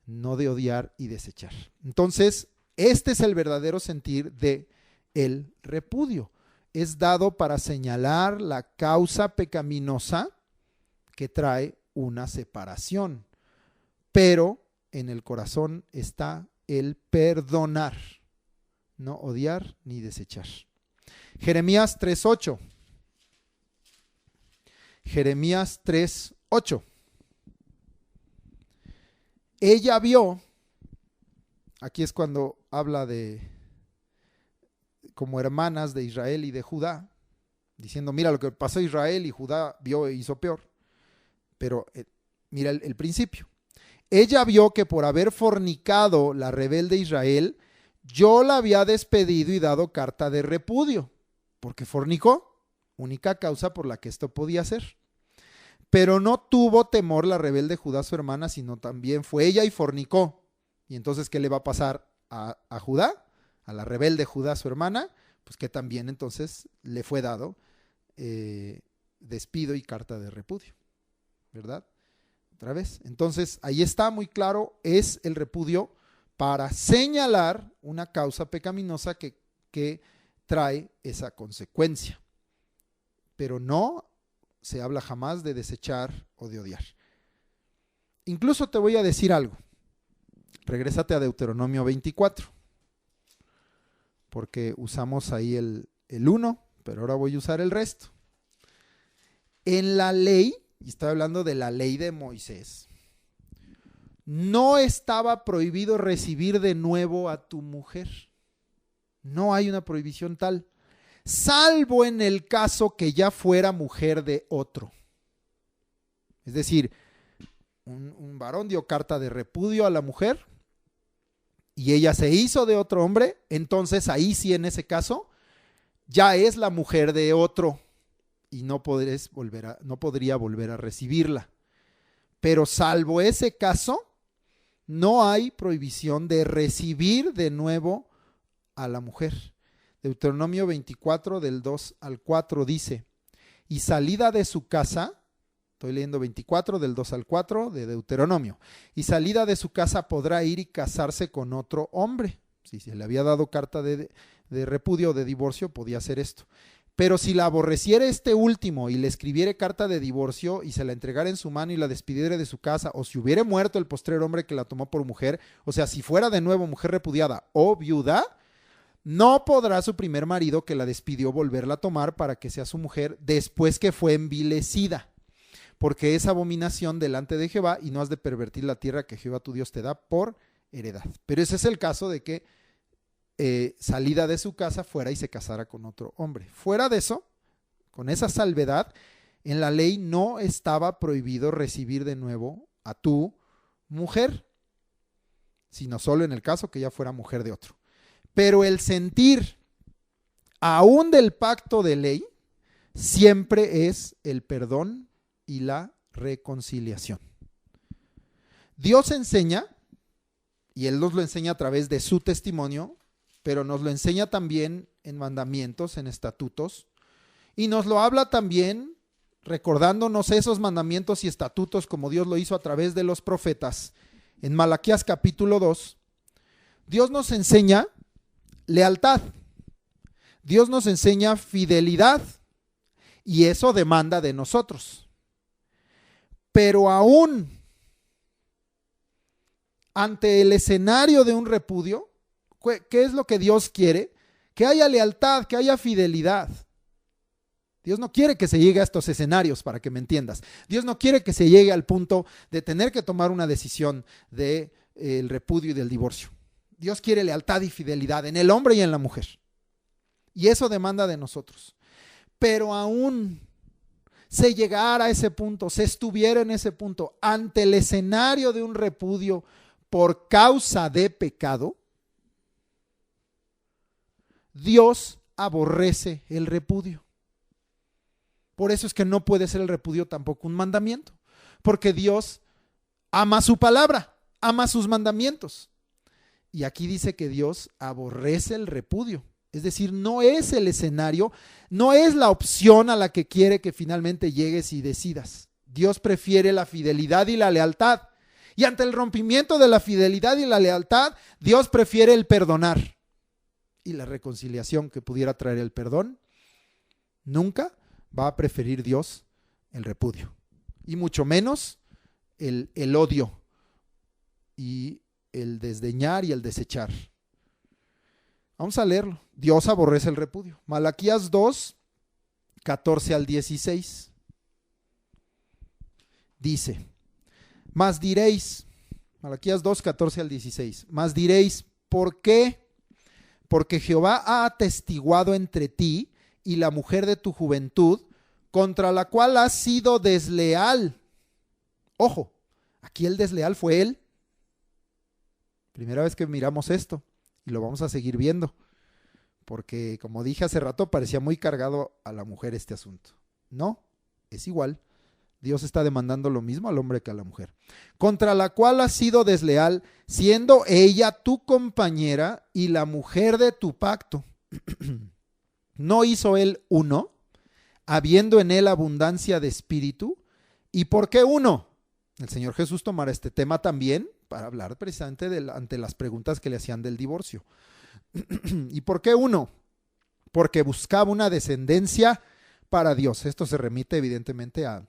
no de odiar y desechar. Entonces, este es el verdadero sentir de el repudio. Es dado para señalar la causa pecaminosa que trae una separación, pero en el corazón está el perdonar, no odiar ni desechar. Jeremías 3:8. Jeremías 3:8. Ella vio, aquí es cuando habla de como hermanas de Israel y de Judá, diciendo, mira lo que pasó a Israel y Judá vio e hizo peor. Pero mira el principio. Ella vio que por haber fornicado la rebelde Israel, yo la había despedido y dado carta de repudio, porque fornicó, única causa por la que esto podía ser. Pero no tuvo temor la rebelde Judá su hermana, sino también fue ella y fornicó. Y entonces, ¿qué le va a pasar a Judá? A la rebelde Judá su hermana, pues que también entonces le fue dado despido y carta de repudio, ¿verdad? Otra vez. Entonces, ahí está muy claro, es el repudio para señalar una causa pecaminosa que trae esa consecuencia. Pero no se habla jamás de desechar o de odiar. Incluso te voy a decir algo. Regrésate a Deuteronomio 24, porque usamos ahí el 1, pero ahora voy a usar el resto. En la ley, y estoy hablando de la ley de Moisés, no estaba prohibido recibir de nuevo a tu mujer. No hay una prohibición tal, salvo en el caso que ya fuera mujer de otro. Es decir, un varón dio carta de repudio a la mujer y ella se hizo de otro hombre, entonces ahí sí, en ese caso, ya es la mujer de otro y no podría volver a recibirla. Pero salvo ese caso, no hay prohibición de recibir de nuevo a la mujer. Deuteronomio 24 del 2 al 4 dice, y salida de su casa, estoy leyendo 24 del 2 al 4 de Deuteronomio, y salida de su casa podrá ir y casarse con otro hombre. Si se le había dado carta de repudio o de divorcio, podía hacer esto. Pero si la aborreciere este último y le escribiere carta de divorcio y se la entregara en su mano y la despidiere de su casa, o si hubiere muerto el postrer hombre que la tomó por mujer, o sea, si fuera de nuevo mujer repudiada o viuda, no podrá su primer marido que la despidió volverla a tomar para que sea su mujer después que fue envilecida, porque es abominación delante de Jehová y no has de pervertir la tierra que Jehová tu Dios te da por heredad. Pero ese es el caso de que salida de su casa fuera y se casara con otro hombre. Fuera de eso, con esa salvedad, en la ley no estaba prohibido recibir de nuevo a tu mujer, sino solo en el caso que ella fuera mujer de otro. Pero el sentir, aún del pacto de ley, siempre es el perdón y la reconciliación. Dios enseña, y Él nos lo enseña a través de su testimonio, pero nos lo enseña también en mandamientos, en estatutos, y nos lo habla también recordándonos esos mandamientos y estatutos como Dios lo hizo a través de los profetas. En Malaquías capítulo 2, Dios nos enseña lealtad, Dios nos enseña fidelidad, y eso demanda de nosotros. Pero aún ante el escenario de un repudio, ¿qué es lo que Dios quiere? Que haya lealtad, que haya fidelidad. Dios no quiere que se llegue a estos escenarios, para que me entiendas. Dios no quiere que se llegue al punto de tener que tomar una decisión del repudio y del divorcio. Dios quiere lealtad y fidelidad en el hombre y en la mujer. Y eso demanda de nosotros. Pero aún se llegara a ese punto, se estuviera en ese punto, ante el escenario de un repudio por causa de pecado, Dios aborrece el repudio. Por eso es que no puede ser el repudio tampoco un mandamiento, porque Dios ama su palabra, ama sus mandamientos. Y aquí dice que Dios aborrece el repudio, es decir, no es el escenario, no es la opción a la que quiere que finalmente llegues y decidas. Dios prefiere la fidelidad y la lealtad. Y ante el rompimiento de la fidelidad y la lealtad, Dios prefiere el perdonar. Y la reconciliación que pudiera traer el perdón, nunca va a preferir Dios el repudio. Y mucho menos el odio y el desdeñar y el desechar. Vamos a leerlo. Dios aborrece el repudio. Malaquías 2, 14 al 16. Dice, mas diréis, Malaquías 2, 14 al 16, mas diréis, ¿por qué? Porque Jehová ha atestiguado entre ti y la mujer de tu juventud, contra la cual has sido desleal. Ojo, aquí el desleal fue él. Primera vez que miramos esto y lo vamos a seguir viendo, porque como dije hace rato, parecía muy cargado a la mujer este asunto. No, es igual. Dios está demandando lo mismo al hombre que a la mujer. Contra la cual has sido desleal, siendo ella tu compañera y la mujer de tu pacto. ¿No hizo él uno, habiendo en él abundancia de espíritu? ¿Y por qué uno? El Señor Jesús tomará este tema también para hablar precisamente ante las preguntas que le hacían del divorcio. ¿Y por qué uno? Porque buscaba una descendencia para Dios. Esto se remite evidentemente a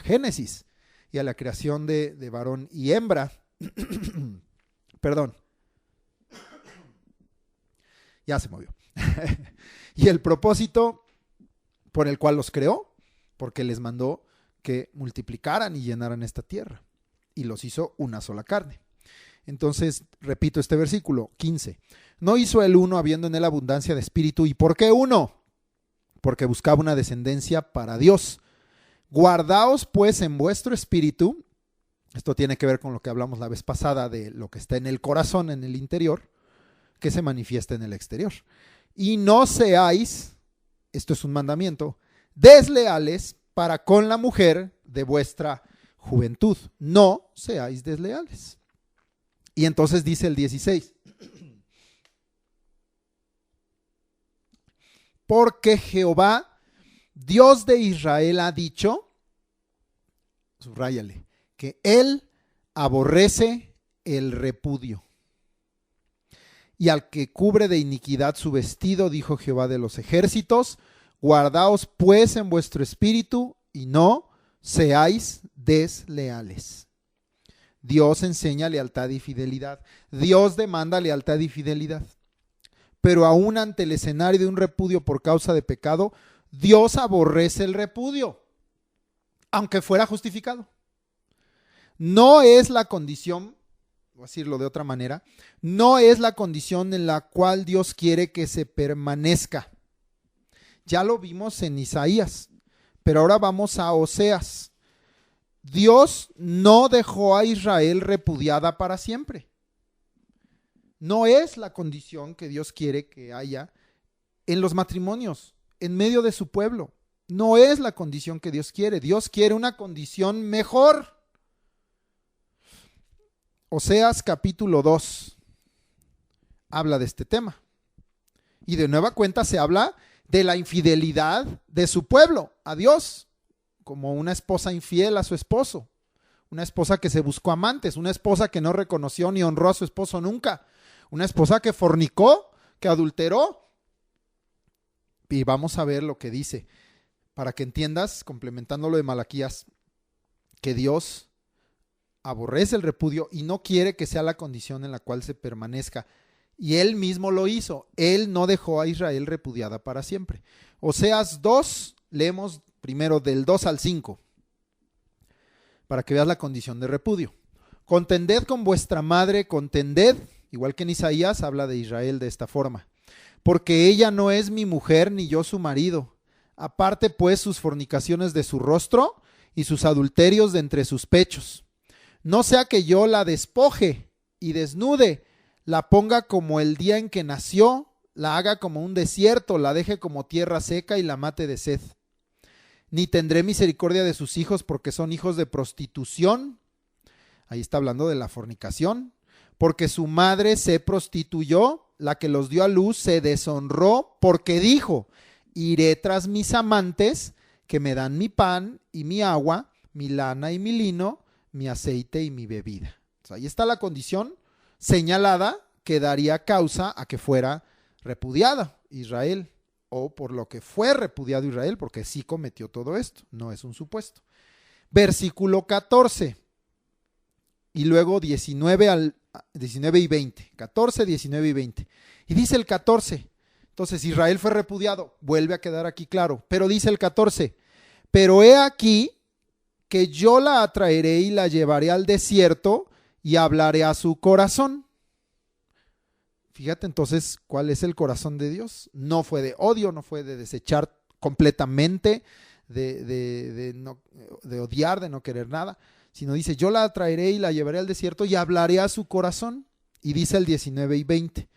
Génesis y a la creación de varón y hembra. Perdón. Ya se movió. Y el propósito por el cual los creó, porque les mandó que multiplicaran y llenaran esta tierra. Y los hizo una sola carne. Entonces, repito este versículo 15. No hizo el uno habiendo en él abundancia de espíritu. ¿Y por qué uno? Porque buscaba una descendencia para Dios. Guardaos pues en vuestro espíritu. Esto tiene que ver con lo que hablamos la vez pasada de lo que está en el corazón, en el interior, que se manifiesta en el exterior. Y no seáis, esto es un mandamiento, desleales para con la mujer de vuestra juventud. No seáis desleales. Y entonces dice el 16. Porque Jehová, Dios de Israel, ha dicho, subráyale, que él aborrece el repudio. Y al que cubre de iniquidad su vestido, dijo Jehová de los ejércitos, guardaos pues en vuestro espíritu y no seáis desleales. Dios enseña lealtad y fidelidad. Dios demanda lealtad y fidelidad. Pero aún ante el escenario de un repudio por causa de pecado, Dios aborrece el repudio, aunque fuera justificado. No es la condición, voy a decirlo de otra manera, no es la condición en la cual Dios quiere que se permanezca. Ya lo vimos en Isaías, pero ahora vamos a Oseas. Dios no dejó a Israel repudiada para siempre. No es la condición que Dios quiere que haya en los matrimonios, en medio de su pueblo. No es la condición que Dios quiere. Dios quiere una condición mejor. Oseas capítulo 2 habla de este tema. Y de nueva cuenta se habla de la infidelidad de su pueblo a Dios, como una esposa infiel a su esposo, una esposa que se buscó amantes, una esposa que no reconoció ni honró a su esposo nunca, una esposa que fornicó, que adulteró. Y vamos a ver lo que dice, para que entiendas, complementando lo de Malaquías, que Dios aborrece el repudio y no quiere que sea la condición en la cual se permanezca. Y él mismo lo hizo. Él no dejó a Israel repudiada para siempre. Oseas 2, leemos primero del 2 al 5, para que veas la condición de repudio. Contended con vuestra madre, contended, igual que en Isaías habla de Israel de esta forma. Porque ella no es mi mujer, ni yo su marido. Aparte pues sus fornicaciones de su rostro y sus adulterios de entre sus pechos. No sea que yo la despoje y desnude, la ponga como el día en que nació, la haga como un desierto, la deje como tierra seca y la mate de sed. Ni tendré misericordia de sus hijos porque son hijos de prostitución. Ahí está hablando de la fornicación. Porque su madre se prostituyó, la que los dio a luz se deshonró porque dijo, iré tras mis amantes que me dan mi pan y mi agua, mi lana y mi lino, mi aceite y mi bebida. O sea, ahí está la condición señalada que daría causa a que fuera repudiada Israel, o por lo que fue repudiado Israel, porque sí cometió todo esto, no es un supuesto. Versículo 14 y luego 19 y 20, 14, 19 y 20. Y dice el 14, entonces Israel fue repudiado, vuelve a quedar aquí claro, pero dice el 14, pero he aquí que yo la atraeré y la llevaré al desierto y hablaré a su corazón. Fíjate entonces cuál es el corazón de Dios. No fue de odio, no fue de desechar completamente, de odiar, de no querer nada, sino dice, yo la atraeré y la llevaré al desierto y hablaré a su corazón. Y dice el 19 y 20,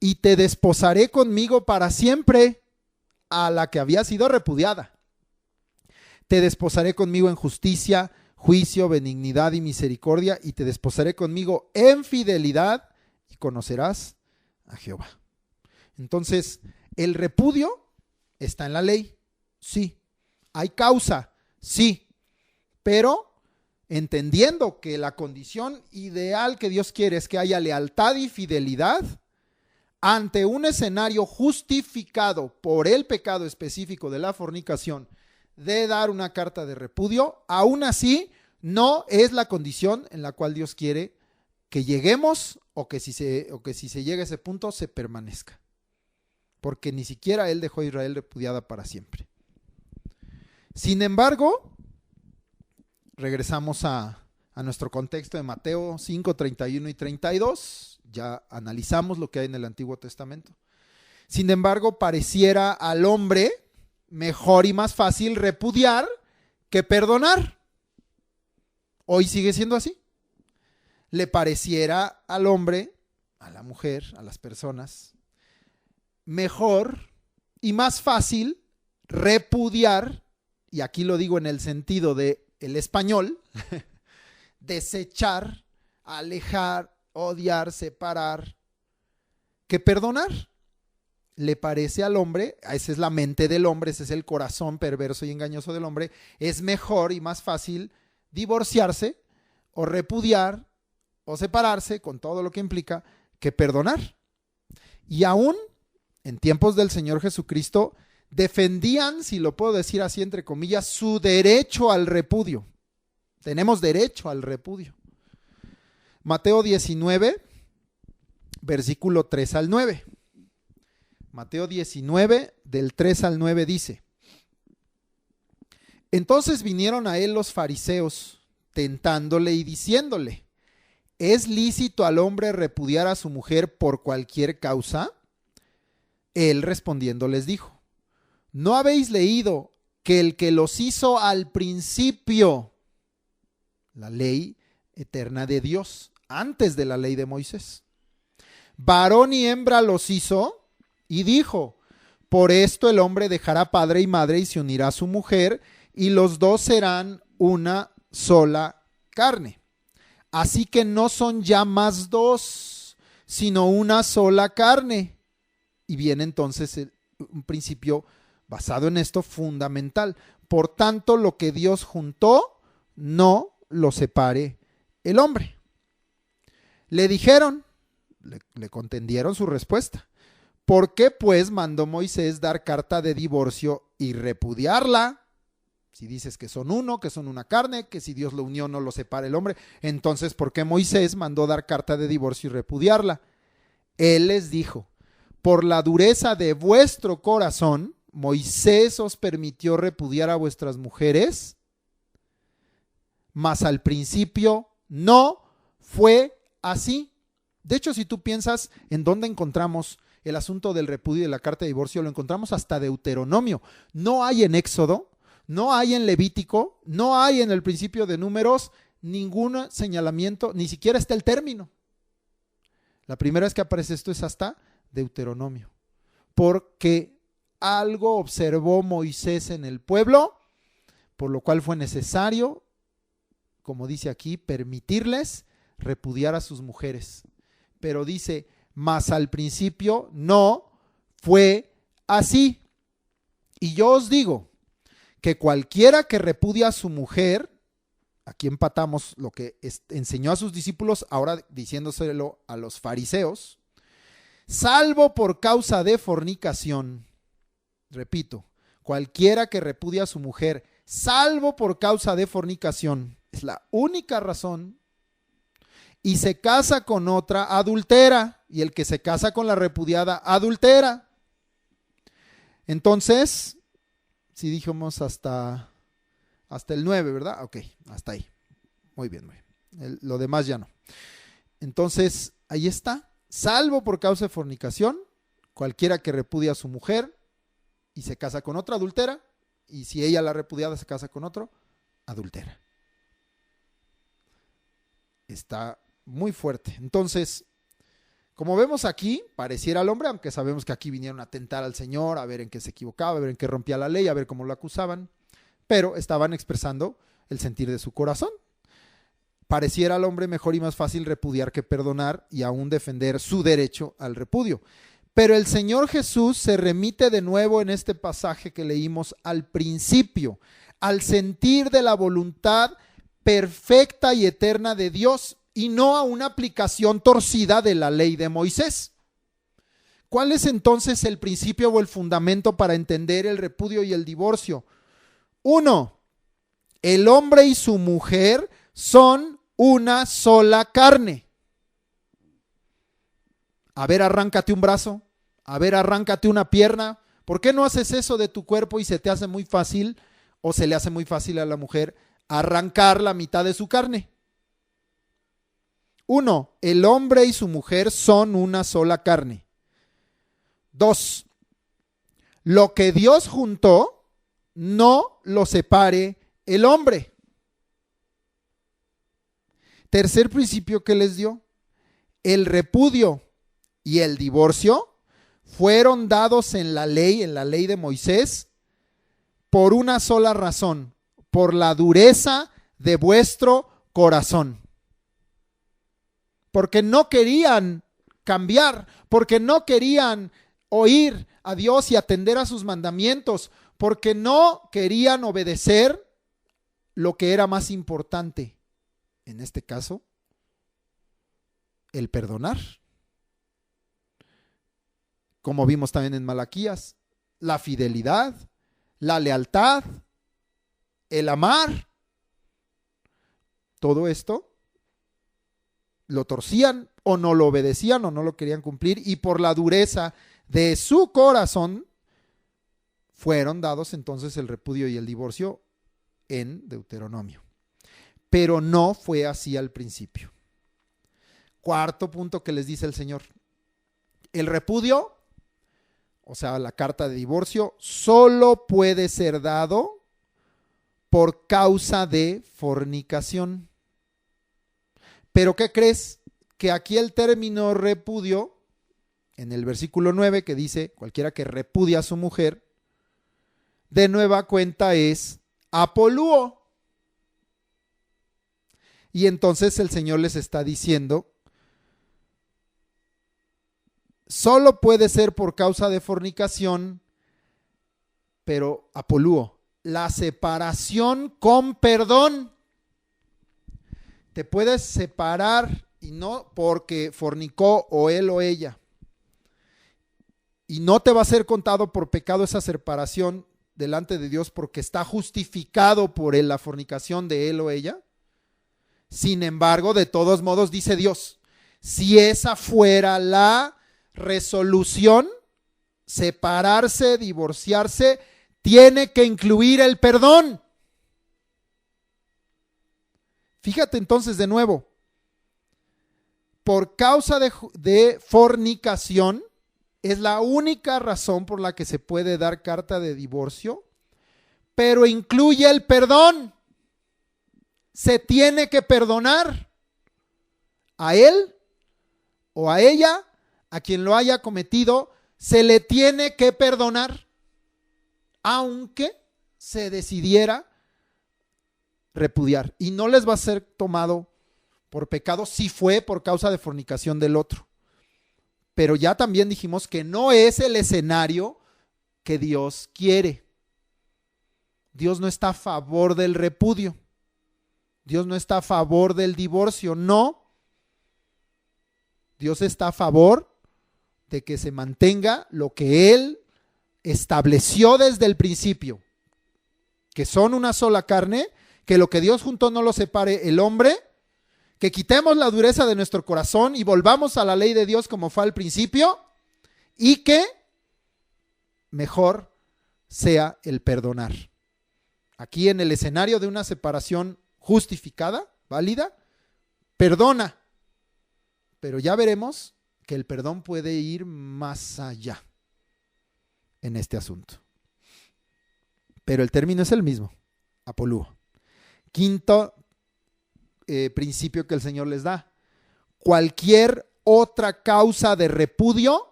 y te desposaré conmigo para siempre, a la que había sido repudiada. Te desposaré conmigo en justicia, juicio, benignidad y misericordia, y te desposaré conmigo en fidelidad, y conocerás a Jehová. Entonces, el repudio está en la ley, sí. Hay causa, sí. Pero entendiendo que la condición ideal que Dios quiere es que haya lealtad y fidelidad, ante un escenario justificado por el pecado específico de la fornicación, de dar una carta de repudio, aún así no es la condición en la cual Dios quiere que lleguemos, o que si se llega a ese punto se permanezca, porque ni siquiera Él dejó a Israel repudiada para siempre. Sin embargo, regresamos a nuestro contexto de Mateo 5, 31 y 32, ya analizamos lo que hay en el Antiguo Testamento. Sin embargo, pareciera al hombre mejor y más fácil repudiar que perdonar. Hoy sigue siendo así. Le pareciera al hombre, a la mujer, a las personas, mejor y más fácil repudiar, y aquí lo digo en el sentido de el español, desechar, alejar, odiar, separar, que perdonar. Le parece al hombre, esa es la mente del hombre, ese es el corazón perverso y engañoso del hombre, es mejor y más fácil divorciarse o repudiar o separarse con todo lo que implica que perdonar. Y aún en tiempos del Señor Jesucristo defendían, si lo puedo decir así entre comillas, su derecho al repudio. Tenemos derecho al repudio. Mateo 19, versículo 3 al 9. Mateo 19, del 3 al 9 dice: Entonces vinieron a él los fariseos, tentándole y diciéndole: ¿Es lícito al hombre repudiar a su mujer por cualquier causa? Él respondiendo les dijo: ¿No habéis leído que el que los hizo al principio, la ley eterna de Dios, antes de la ley de Moisés, varón y hembra los hizo? Y dijo: por esto el hombre dejará padre y madre y se unirá a su mujer, y los dos serán una sola carne. Así que no son ya más dos, sino una sola carne. Y viene entonces un principio basado en esto fundamental. Por tanto, lo que Dios juntó, no lo separe el hombre. Le dijeron, le contendieron su respuesta: ¿por qué pues mandó Moisés dar carta de divorcio y repudiarla? Si dices que son uno, que son una carne, que si Dios lo unió no lo separa el hombre, entonces ¿por qué Moisés mandó dar carta de divorcio y repudiarla? Él les dijo: por la dureza de vuestro corazón, Moisés os permitió repudiar a vuestras mujeres, mas al principio no fue así. De hecho, si tú piensas en dónde encontramos el asunto del repudio y de la carta de divorcio, lo encontramos hasta Deuteronomio. No hay en Éxodo, no hay en Levítico, no hay en el principio de Números ningún señalamiento, ni siquiera está el término. La primera vez que aparece esto es hasta Deuteronomio, porque algo observó Moisés en el pueblo, por lo cual fue necesario, como dice aquí, permitirles repudiar a sus mujeres. Pero dice: mas al principio no fue así. Y yo os digo que cualquiera que repudia a su mujer, aquí empatamos lo que enseñó a sus discípulos, ahora diciéndoselo a los fariseos, salvo por causa de fornicación. Repito, cualquiera que repudia a su mujer, salvo por causa de fornicación, es la única razón, y se casa con otra, adultera. y el que se casa con la repudiada adultera. Entonces, si dijimos hasta el 9, ¿verdad? Ok, hasta ahí. Muy bien, muy bien. Lo demás ya no. Entonces, ahí está. Salvo por causa de fornicación, cualquiera que repudia a su mujer y se casa con otra adultera, y si ella la repudiada se casa con otro, adultera. Está muy fuerte. Entonces, como vemos aquí, pareciera al hombre, aunque sabemos que aquí vinieron a tentar al Señor, a ver en qué se equivocaba, a ver en qué rompía la ley, a ver cómo lo acusaban, pero estaban expresando el sentir de su corazón. Pareciera al hombre mejor y más fácil repudiar que perdonar y aún defender su derecho al repudio. Pero el Señor Jesús se remite de nuevo en este pasaje que leímos al principio, al sentir de la voluntad perfecta y eterna de Dios y no a una aplicación torcida de la ley de Moisés. ¿Cuál es entonces el principio o el fundamento para entender el repudio y el divorcio? 1. El hombre y su mujer son una sola carne. A ver, arráncate un brazo. A ver, arráncate una pierna. ¿Por qué no haces eso de tu cuerpo y se te hace muy fácil, o se le hace muy fácil a la mujer, arrancar la mitad de su carne? 1. El hombre y su mujer son una sola carne. 2. Lo que Dios juntó, no lo separe el hombre. Tercer principio que les dio: el repudio y el divorcio fueron dados en la ley de Moisés, por una sola razón: por la dureza de vuestro corazón. Porque no querían cambiar, porque no querían oír a Dios y atender a sus mandamientos, porque no querían obedecer lo que era más importante, en este caso, el perdonar. Como vimos también en Malaquías, la fidelidad, la lealtad, el amar. Todo esto lo torcían o no lo obedecían o no lo querían cumplir, y por la dureza de su corazón fueron dados entonces el repudio y el divorcio en Deuteronomio. Pero no fue así al principio. Cuarto punto que les dice el Señor: el repudio, o sea, la carta de divorcio, solo puede ser dado por causa de fornicación. ¿Pero qué crees? Que aquí el término repudio, en el versículo 9, que dice cualquiera que repudia a su mujer, de nueva cuenta es apolúo. Y entonces el Señor les está diciendo: solo puede ser por causa de fornicación, pero apolúo, la separación con perdón. Te puedes separar, y no porque fornicó o él o ella, y no te va a ser contado por pecado esa separación delante de Dios, porque está justificado por la fornicación de él o ella. Sin embargo, de todos modos, dice Dios, si esa fuera la resolución, separarse, divorciarse, tiene que incluir el perdón. Fíjate entonces de nuevo: por causa de fornicación es la única razón por la que se puede dar carta de divorcio, pero incluye el perdón. Se tiene que perdonar a él o a ella, a quien lo haya cometido, se le tiene que perdonar, aunque se decidiera repudiar, y no les va a ser tomado por pecado si fue por causa de fornicación del otro. Pero ya también dijimos que no es el escenario que Dios quiere. Dios no está a favor del repudio. Dios no está a favor del divorcio, no. Dios está a favor de que se mantenga lo que Él estableció desde el principio, que son una sola carne, que lo que Dios juntó no lo separe el hombre, que quitemos la dureza de nuestro corazón y volvamos a la ley de Dios como fue al principio, y que mejor sea el perdonar. Aquí en el escenario de una separación justificada, válida, perdona, pero ya veremos que el perdón puede ir más allá en este asunto. Pero el término es el mismo, apolúo. Quinto principio que el Señor les da: cualquier otra causa de repudio,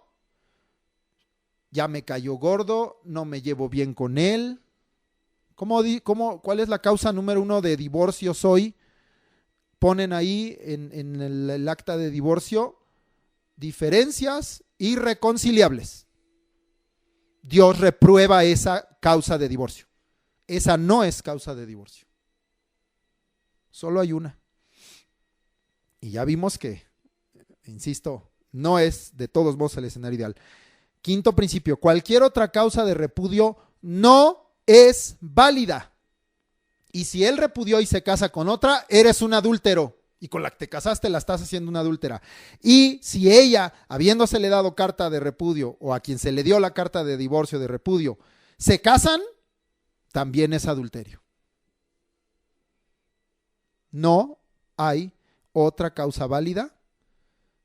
ya me cayó gordo, no me llevo bien con él. ¿Cuál es la causa número 1 de divorcios hoy? Ponen ahí en el acta de divorcio: diferencias irreconciliables. Dios reprueba esa causa de divorcio. Esa no es causa de divorcio. Solo hay una. Y ya vimos que, insisto, no es de todos modos el escenario ideal. Quinto principio: cualquier otra causa de repudio no es válida. Y si él repudió y se casa con otra, eres un adúltero. Y con la que te casaste la estás haciendo una adúltera. Y si ella, habiéndosele dado carta de repudio, o a quien se le dio la carta de divorcio, de repudio, se casan, también es adulterio. No hay otra causa válida.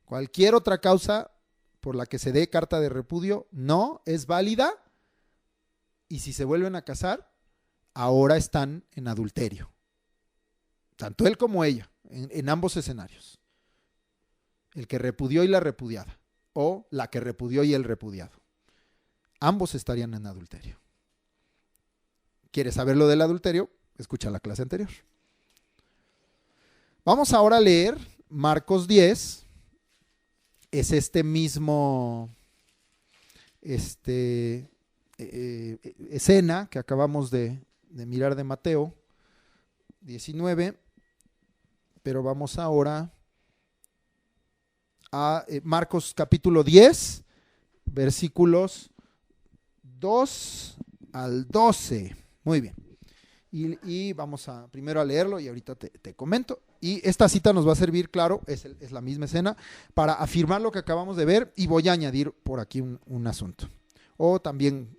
Cualquier otra causa por la que se dé carta de repudio no es válida. Y si se vuelven a casar, ahora están en adulterio. Tanto él como ella, en ambos escenarios. El que repudió y la repudiada, o la que repudió y el repudiado. Ambos estarían en adulterio. ¿Quieres saber lo del adulterio? Escucha la clase anterior. Vamos ahora a leer Marcos 10. Es este mismo escena que acabamos de mirar de Mateo 19, pero vamos ahora a Marcos capítulo 10, versículos 2 al 12. Muy bien. Y vamos primero a leerlo y ahorita te comento. Y esta cita nos va a servir, claro, es la misma escena, para afirmar lo que acabamos de ver, y voy a añadir por aquí un asunto. O también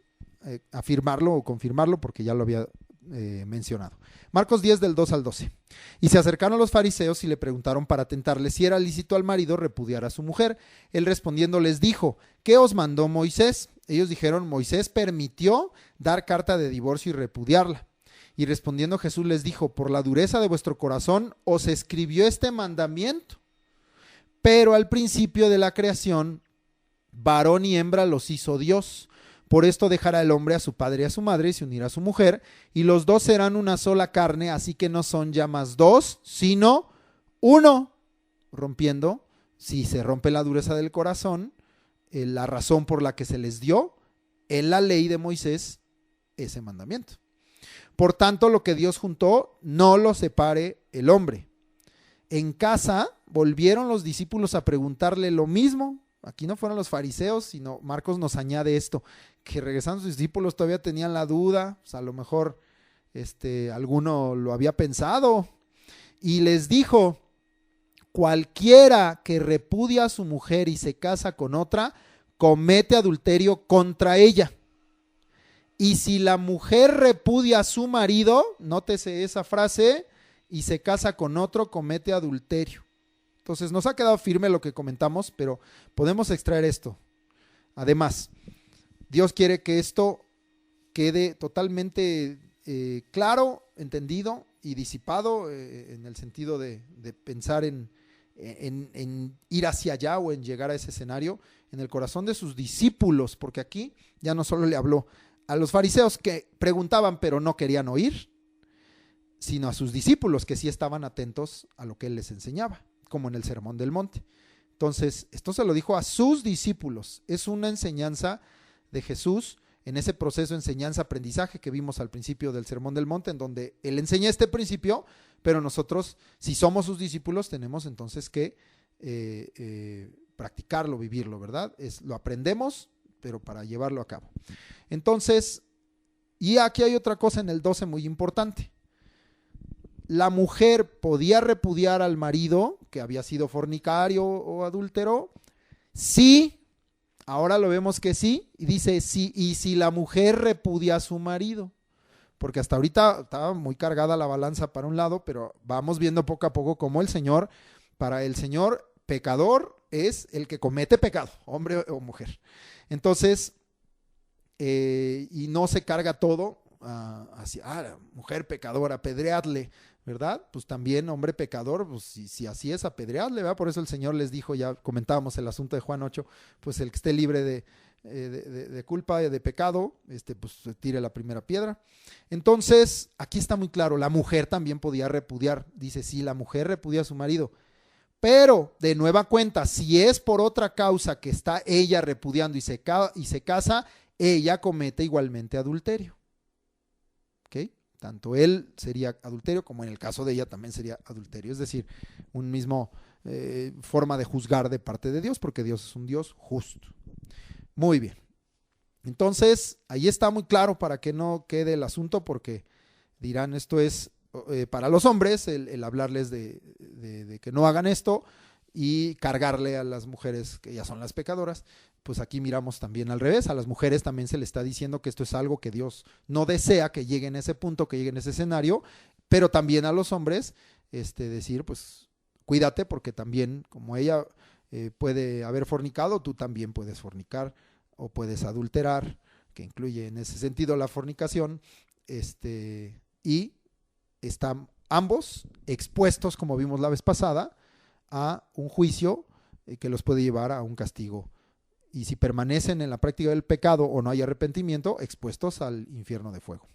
afirmarlo o confirmarlo, porque ya lo había mencionado. Marcos 10 del 2 al 12. Y se acercaron los fariseos y le preguntaron para tentarle si era lícito al marido repudiar a su mujer. Él respondiendo les dijo: ¿qué os mandó Moisés? Ellos dijeron: Moisés permitió dar carta de divorcio y repudiarla. Y respondiendo Jesús les dijo: por la dureza de vuestro corazón os escribió este mandamiento. Pero al principio de la creación, varón y hembra los hizo Dios. Por esto dejará el hombre a su padre y a su madre y se unirá a su mujer, y los dos serán una sola carne, así que no son ya más dos, sino uno. Rompiendo, si se rompe la dureza del corazón, la razón por la que se les dio en la ley de Moisés ese mandamiento. Por tanto, lo que Dios juntó, no lo separe el hombre. En casa volvieron los discípulos a preguntarle lo mismo. Aquí no fueron los fariseos, sino Marcos nos añade esto, que regresando sus discípulos todavía tenían la duda, a lo mejor alguno lo había pensado, y les dijo: cualquiera que repudia a su mujer y se casa con otra, comete adulterio contra ella. Y si la mujer repudia a su marido, nótese esa frase, y se casa con otro, comete adulterio. Entonces nos ha quedado firme lo que comentamos, pero podemos extraer esto. Además, Dios quiere que esto quede totalmente claro, entendido y disipado en el sentido de pensar en ir hacia allá o en llegar a ese escenario en el corazón de sus discípulos, porque aquí ya no solo le habló a los fariseos que preguntaban pero no querían oír, sino a sus discípulos que sí estaban atentos a lo que él les enseñaba, como en el Sermón del Monte. Entonces, esto se lo dijo a sus discípulos. Es una enseñanza de Jesús en ese proceso de enseñanza-aprendizaje que vimos al principio del Sermón del Monte, en donde él enseña este principio, pero nosotros, si somos sus discípulos, tenemos entonces que practicarlo, vivirlo, ¿verdad? Lo aprendemos, pero para llevarlo a cabo. Entonces, y aquí hay otra cosa en el 12 muy importante. la mujer podía repudiar al marido que había sido fornicario o adúltero. Sí, ahora lo vemos que sí, y dice sí, y si la mujer repudia a su marido, porque hasta ahorita estaba muy cargada la balanza para un lado, pero vamos viendo poco a poco cómo para el Señor, pecador es el que comete pecado, hombre o mujer. Entonces, y no se carga todo hacia la mujer pecadora, apedreadle, ¿verdad? Pues también hombre pecador, pues si así es, apedreadle, ¿verdad? Por eso el Señor les dijo, ya comentábamos el asunto de Juan 8, pues el que esté libre de culpa y de pecado, pues tire la primera piedra. Entonces, aquí está muy claro, la mujer también podía repudiar, dice, sí, la mujer repudia a su marido, pero de nueva cuenta, si es por otra causa que está ella repudiando y se casa, ella comete igualmente adulterio. ¿Ok? Tanto él sería adulterio como en el caso de ella también sería adulterio. Es decir, un mismo forma de juzgar de parte de Dios, porque Dios es un Dios justo. Muy bien. Entonces, ahí está muy claro para que no quede el asunto, porque dirán, esto es para los hombres, el hablarles de que no hagan esto y cargarle a las mujeres que ya son las pecadoras. Pues aquí miramos también al revés, a las mujeres también se les está diciendo que esto es algo que Dios no desea que llegue en ese punto, que llegue en ese escenario, pero también a los hombres decir, pues cuídate, porque también como ella puede haber fornicado, tú también puedes fornicar o puedes adulterar, que incluye en ese sentido la fornicación, y están ambos expuestos, como vimos la vez pasada, a un juicio que los puede llevar a un castigo. Y si permanecen en la práctica del pecado o no hay arrepentimiento, expuestos al infierno de fuego.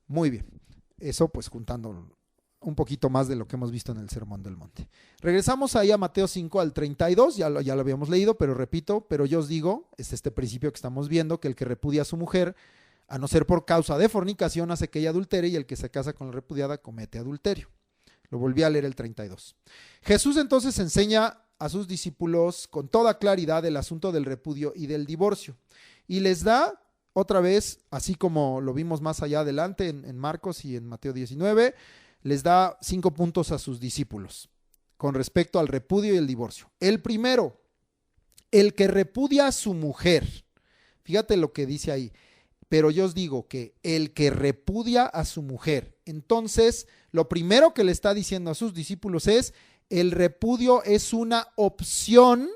Muy bien. Eso pues juntando un poquito más de lo que hemos visto en el Sermón del Monte. Regresamos ahí a Mateo 5 al 32, ya lo habíamos leído, pero repito, pero yo os digo, es este principio que estamos viendo, que el que repudia a su mujer, a no ser por causa de fornicación, hace que ella adultere, y el que se casa con la repudiada comete adulterio. Lo volví a leer el 32. Jesús entonces enseña a sus discípulos con toda claridad el asunto del repudio y del divorcio. Y les da, otra vez, así como lo vimos más allá adelante en Marcos y en Mateo 19, les da 5 puntos a sus discípulos con respecto al repudio y el divorcio. El primero, el que repudia a su mujer. Fíjate lo que dice ahí. Pero yo os digo que el que repudia a su mujer. Entonces, lo primero que le está diciendo a sus discípulos es, el repudio es una opción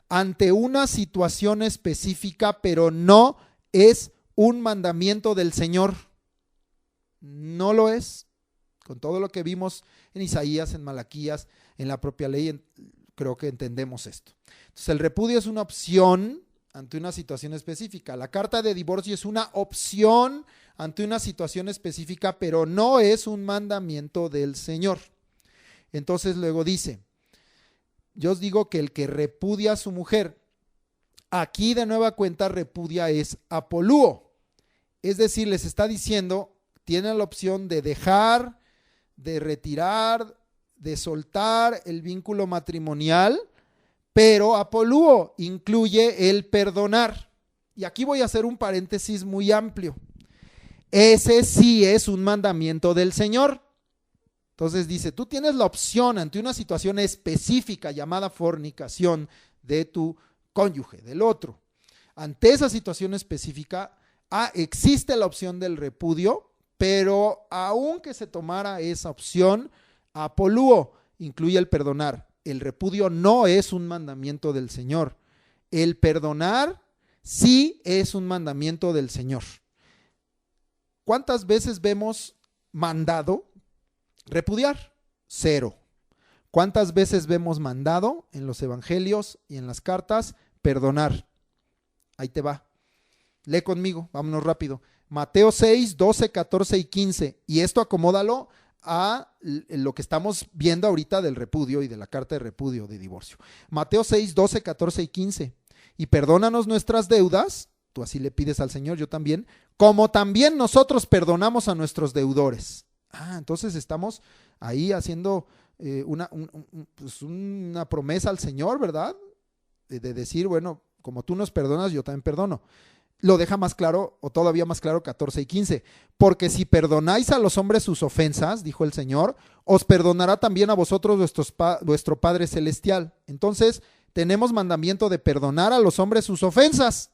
ante una situación específica, pero no es un mandamiento del Señor. No lo es. Con todo lo que vimos en Isaías, en Malaquías, en la propia ley, creo que entendemos esto. Entonces, el repudio es una opción ante una situación específica. La carta de divorcio es una opción ante una situación específica, pero no es un mandamiento del Señor. Entonces luego dice, yo os digo que el que repudia a su mujer, aquí de nueva cuenta repudia es apolúo. Es decir, les está diciendo, tienen la opción de dejar, de retirar, de soltar el vínculo matrimonial, pero apolúo incluye el perdonar. Y aquí voy a hacer un paréntesis muy amplio. Ese sí es un mandamiento del Señor. Entonces dice, tú tienes la opción ante una situación específica llamada fornicación de tu cónyuge, del otro. Ante esa situación específica, existe la opción del repudio, pero aunque se tomara esa opción, apolúo incluye el perdonar. El repudio no es un mandamiento del Señor. El perdonar sí es un mandamiento del Señor. ¿Cuántas veces vemos mandado repudiar? 0. ¿Cuántas veces vemos mandado en los evangelios y en las cartas perdonar? Ahí te va. Lee conmigo, vámonos rápido. Mateo 6, 12, 14 y 15. Y esto acomódalo a lo que estamos viendo ahorita del repudio y de la carta de repudio de divorcio. Mateo 6, 12, 14 y 15. Y perdónanos nuestras deudas, tú así le pides al Señor, yo también, como también nosotros perdonamos a nuestros deudores. Entonces estamos ahí haciendo una promesa al Señor, ¿verdad? De decir, bueno, como tú nos perdonas, yo también perdono. lo deja más claro, o todavía más claro, 14 y 15. Porque si perdonáis a los hombres sus ofensas, dijo el Señor, os perdonará también a vosotros vuestro Padre Celestial. Entonces, tenemos mandamiento de perdonar a los hombres sus ofensas.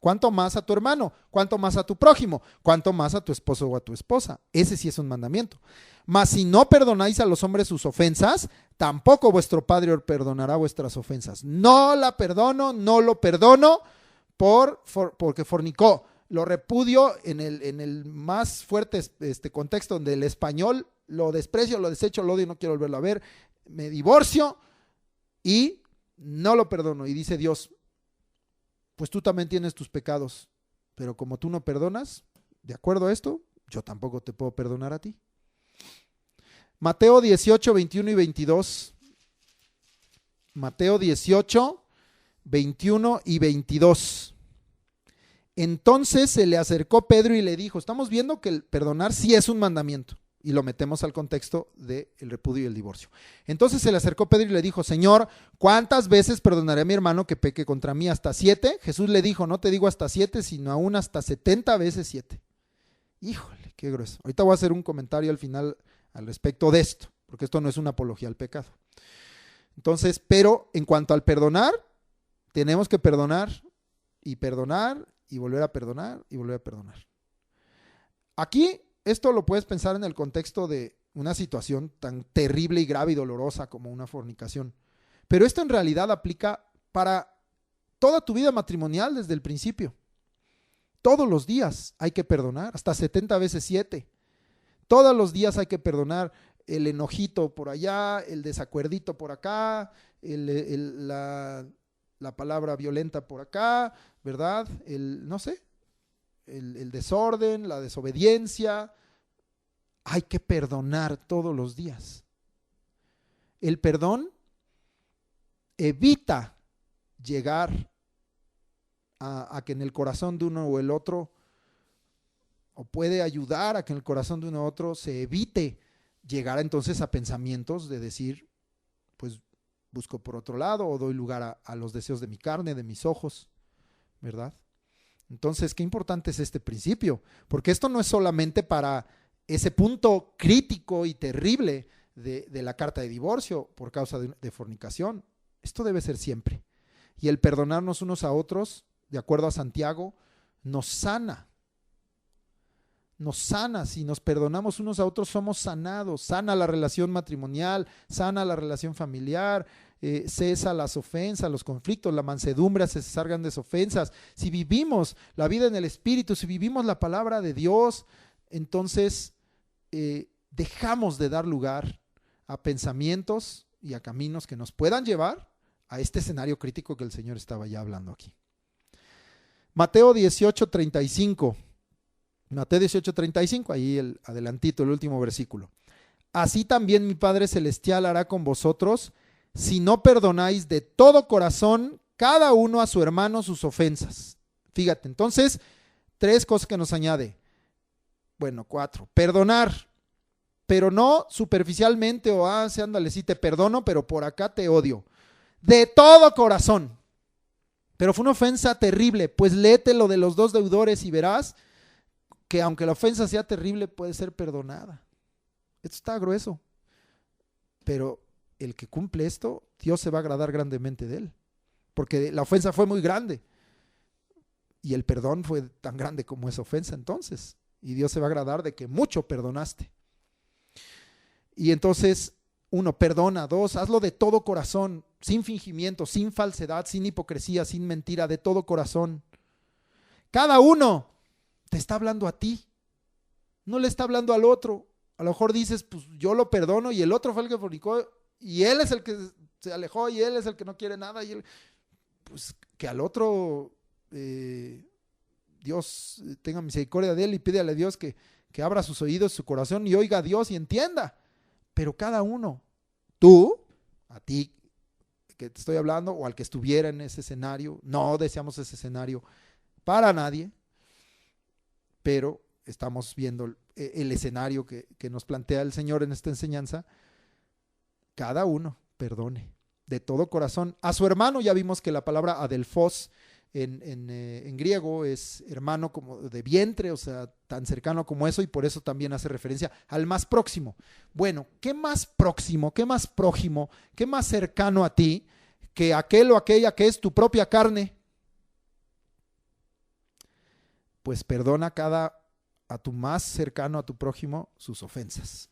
¿Cuánto más a tu hermano? ¿Cuánto más a tu prójimo? ¿Cuánto más a tu esposo o a tu esposa? Ese sí es un mandamiento. Mas si no perdonáis a los hombres sus ofensas, tampoco vuestro Padre os perdonará vuestras ofensas. No la perdono, no lo perdono porque fornicó. Lo repudio en el más fuerte contexto donde el español lo desprecio, lo desecho, lo odio y no quiero volverlo a ver. Me divorcio y no lo perdono. Y dice Dios, pues tú también tienes tus pecados, pero como tú no perdonas, de acuerdo a esto, yo tampoco te puedo perdonar a ti. Mateo 18, 21 y 22. Mateo 18, 21 y 22. Entonces se le acercó Pedro y le dijo, estamos viendo que el perdonar sí es un mandamiento, y lo metemos al contexto del repudio y el divorcio. Entonces se le acercó Pedro y le dijo, Señor, ¿cuántas veces perdonaré a mi hermano que peque contra mí? ¿Hasta 7? Jesús le dijo, no te digo hasta 7, sino aún hasta 70 veces 7. Híjole, qué grueso. Ahorita voy a hacer un comentario al final al respecto de esto, porque esto no es una apología al pecado. Entonces, pero en cuanto al perdonar, tenemos que perdonar y volver a perdonar y volver a perdonar. Aquí, esto lo puedes pensar en el contexto de una situación tan terrible y grave y dolorosa como una fornicación. Pero esto en realidad aplica para toda tu vida matrimonial desde el principio. Todos los días hay que perdonar, hasta 70 veces 7. Todos los días hay que perdonar el enojito por allá, el desacuerdito por acá, la palabra violenta por acá, ¿verdad? El desorden, la desobediencia. Hay que perdonar todos los días. El perdón evita llegar a que en el corazón de uno o el otro, o puede ayudar a que en el corazón de uno u otro se evite llegar entonces a pensamientos de decir, pues busco por otro lado o doy lugar a los deseos de mi carne, de mis ojos, ¿verdad? Entonces, qué importante es este principio, porque esto no es solamente para ese punto crítico y terrible de la carta de divorcio por causa de fornicación. Esto debe ser siempre. Y el perdonarnos unos a otros, de acuerdo a Santiago, nos sana. Nos sana. Si nos perdonamos unos a otros, somos sanados. Sana la relación matrimonial, sana la relación familiar, cesa las ofensas, los conflictos, la mansedumbre, se cesar grandes ofensas. Si vivimos la vida en el Espíritu, si vivimos la palabra de Dios, entonces dejamos de dar lugar a pensamientos y a caminos que nos puedan llevar a este escenario crítico que el Señor estaba ya hablando aquí. Mateo 18:35. Mateo 18:35, ahí el adelantito, el último versículo. Así también mi Padre Celestial hará con vosotros si no perdonáis de todo corazón cada uno a su hermano sus ofensas. Fíjate, entonces, 3 cosas que nos añade. Bueno, 4. Perdonar, pero no superficialmente o ándale, sí te perdono, pero por acá te odio. De todo corazón. Pero fue una ofensa terrible, pues léete lo de los 2 deudores y verás que aunque la ofensa sea terrible, puede ser perdonada. Esto está grueso. Pero el que cumple esto, Dios se va a agradar grandemente de él. Porque la ofensa fue muy grande. Y el perdón fue tan grande como esa ofensa entonces. Y Dios se va a agradar de que mucho perdonaste. Y entonces, 1, perdona. 2, hazlo de todo corazón, sin fingimiento, sin falsedad, sin hipocresía, sin mentira, de todo corazón. Cada uno te está hablando a ti, no le está hablando al otro. A lo mejor dices, pues yo lo perdono y el otro fue el que fornicó y él es el que se alejó y él es el que no quiere nada y él, pues que al otro Dios tenga misericordia de él y pídele a Dios que abra sus oídos, su corazón y oiga a Dios y entienda. Pero cada uno, tú, a ti que te estoy hablando o al que estuviera en ese escenario, no deseamos ese escenario para nadie, pero estamos viendo el escenario que nos plantea el Señor en esta enseñanza. Cada uno perdone de todo corazón a su hermano. Ya vimos que la palabra adelfos en griego es hermano como de vientre, o sea, tan cercano como eso, y por eso también hace referencia al más próximo. Bueno, ¿qué más próximo, qué más prójimo, qué más cercano a ti que aquel o aquella que es tu propia carne? Pues perdona a tu más cercano, a tu prójimo, sus ofensas.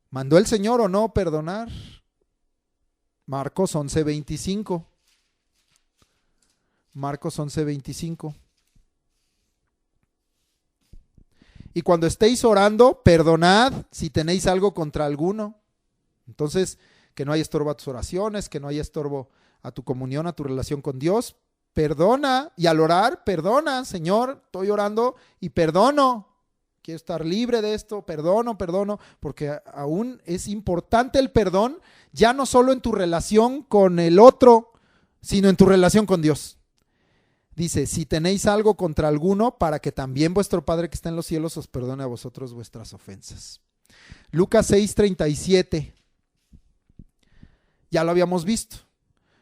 ¿Mandó el Señor o no perdonar? Marcos 11:25. Marcos 11:25. Y cuando estéis orando, perdonad si tenéis algo contra alguno. Entonces, que no haya estorbo a tus oraciones, que no haya estorbo a tu comunión, a tu relación con Dios. Perdona, y al orar, perdona. Señor, estoy orando y perdono. Quiero estar libre de esto, perdono, porque aún es importante el perdón, ya no solo en tu relación con el otro, sino en tu relación con Dios. Dice, si tenéis algo contra alguno, para que también vuestro Padre que está en los cielos os perdone a vosotros vuestras ofensas. Lucas 6:37. Ya lo habíamos visto.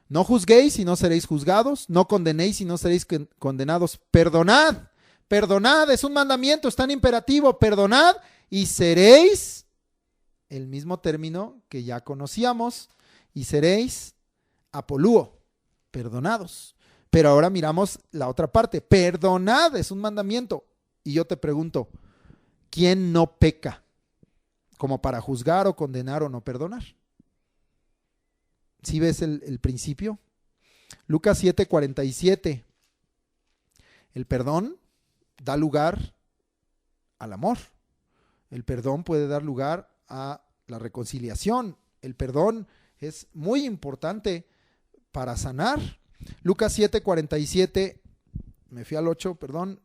No juzguéis y no seréis juzgados, no condenéis y no seréis condenados. Perdonad, perdonad, es un mandamiento, es tan imperativo, perdonad y seréis, el mismo término que ya conocíamos, y seréis apolúo, perdonados. Pero ahora miramos la otra parte. Perdonad es un mandamiento. Y yo te pregunto, ¿quién no peca como para juzgar o condenar o no perdonar? ¿Sí ves el principio? Lucas 7:47. El perdón da lugar al amor. El perdón puede dar lugar a la reconciliación. El perdón es muy importante para sanar. Lucas 7:47, me fui al 8,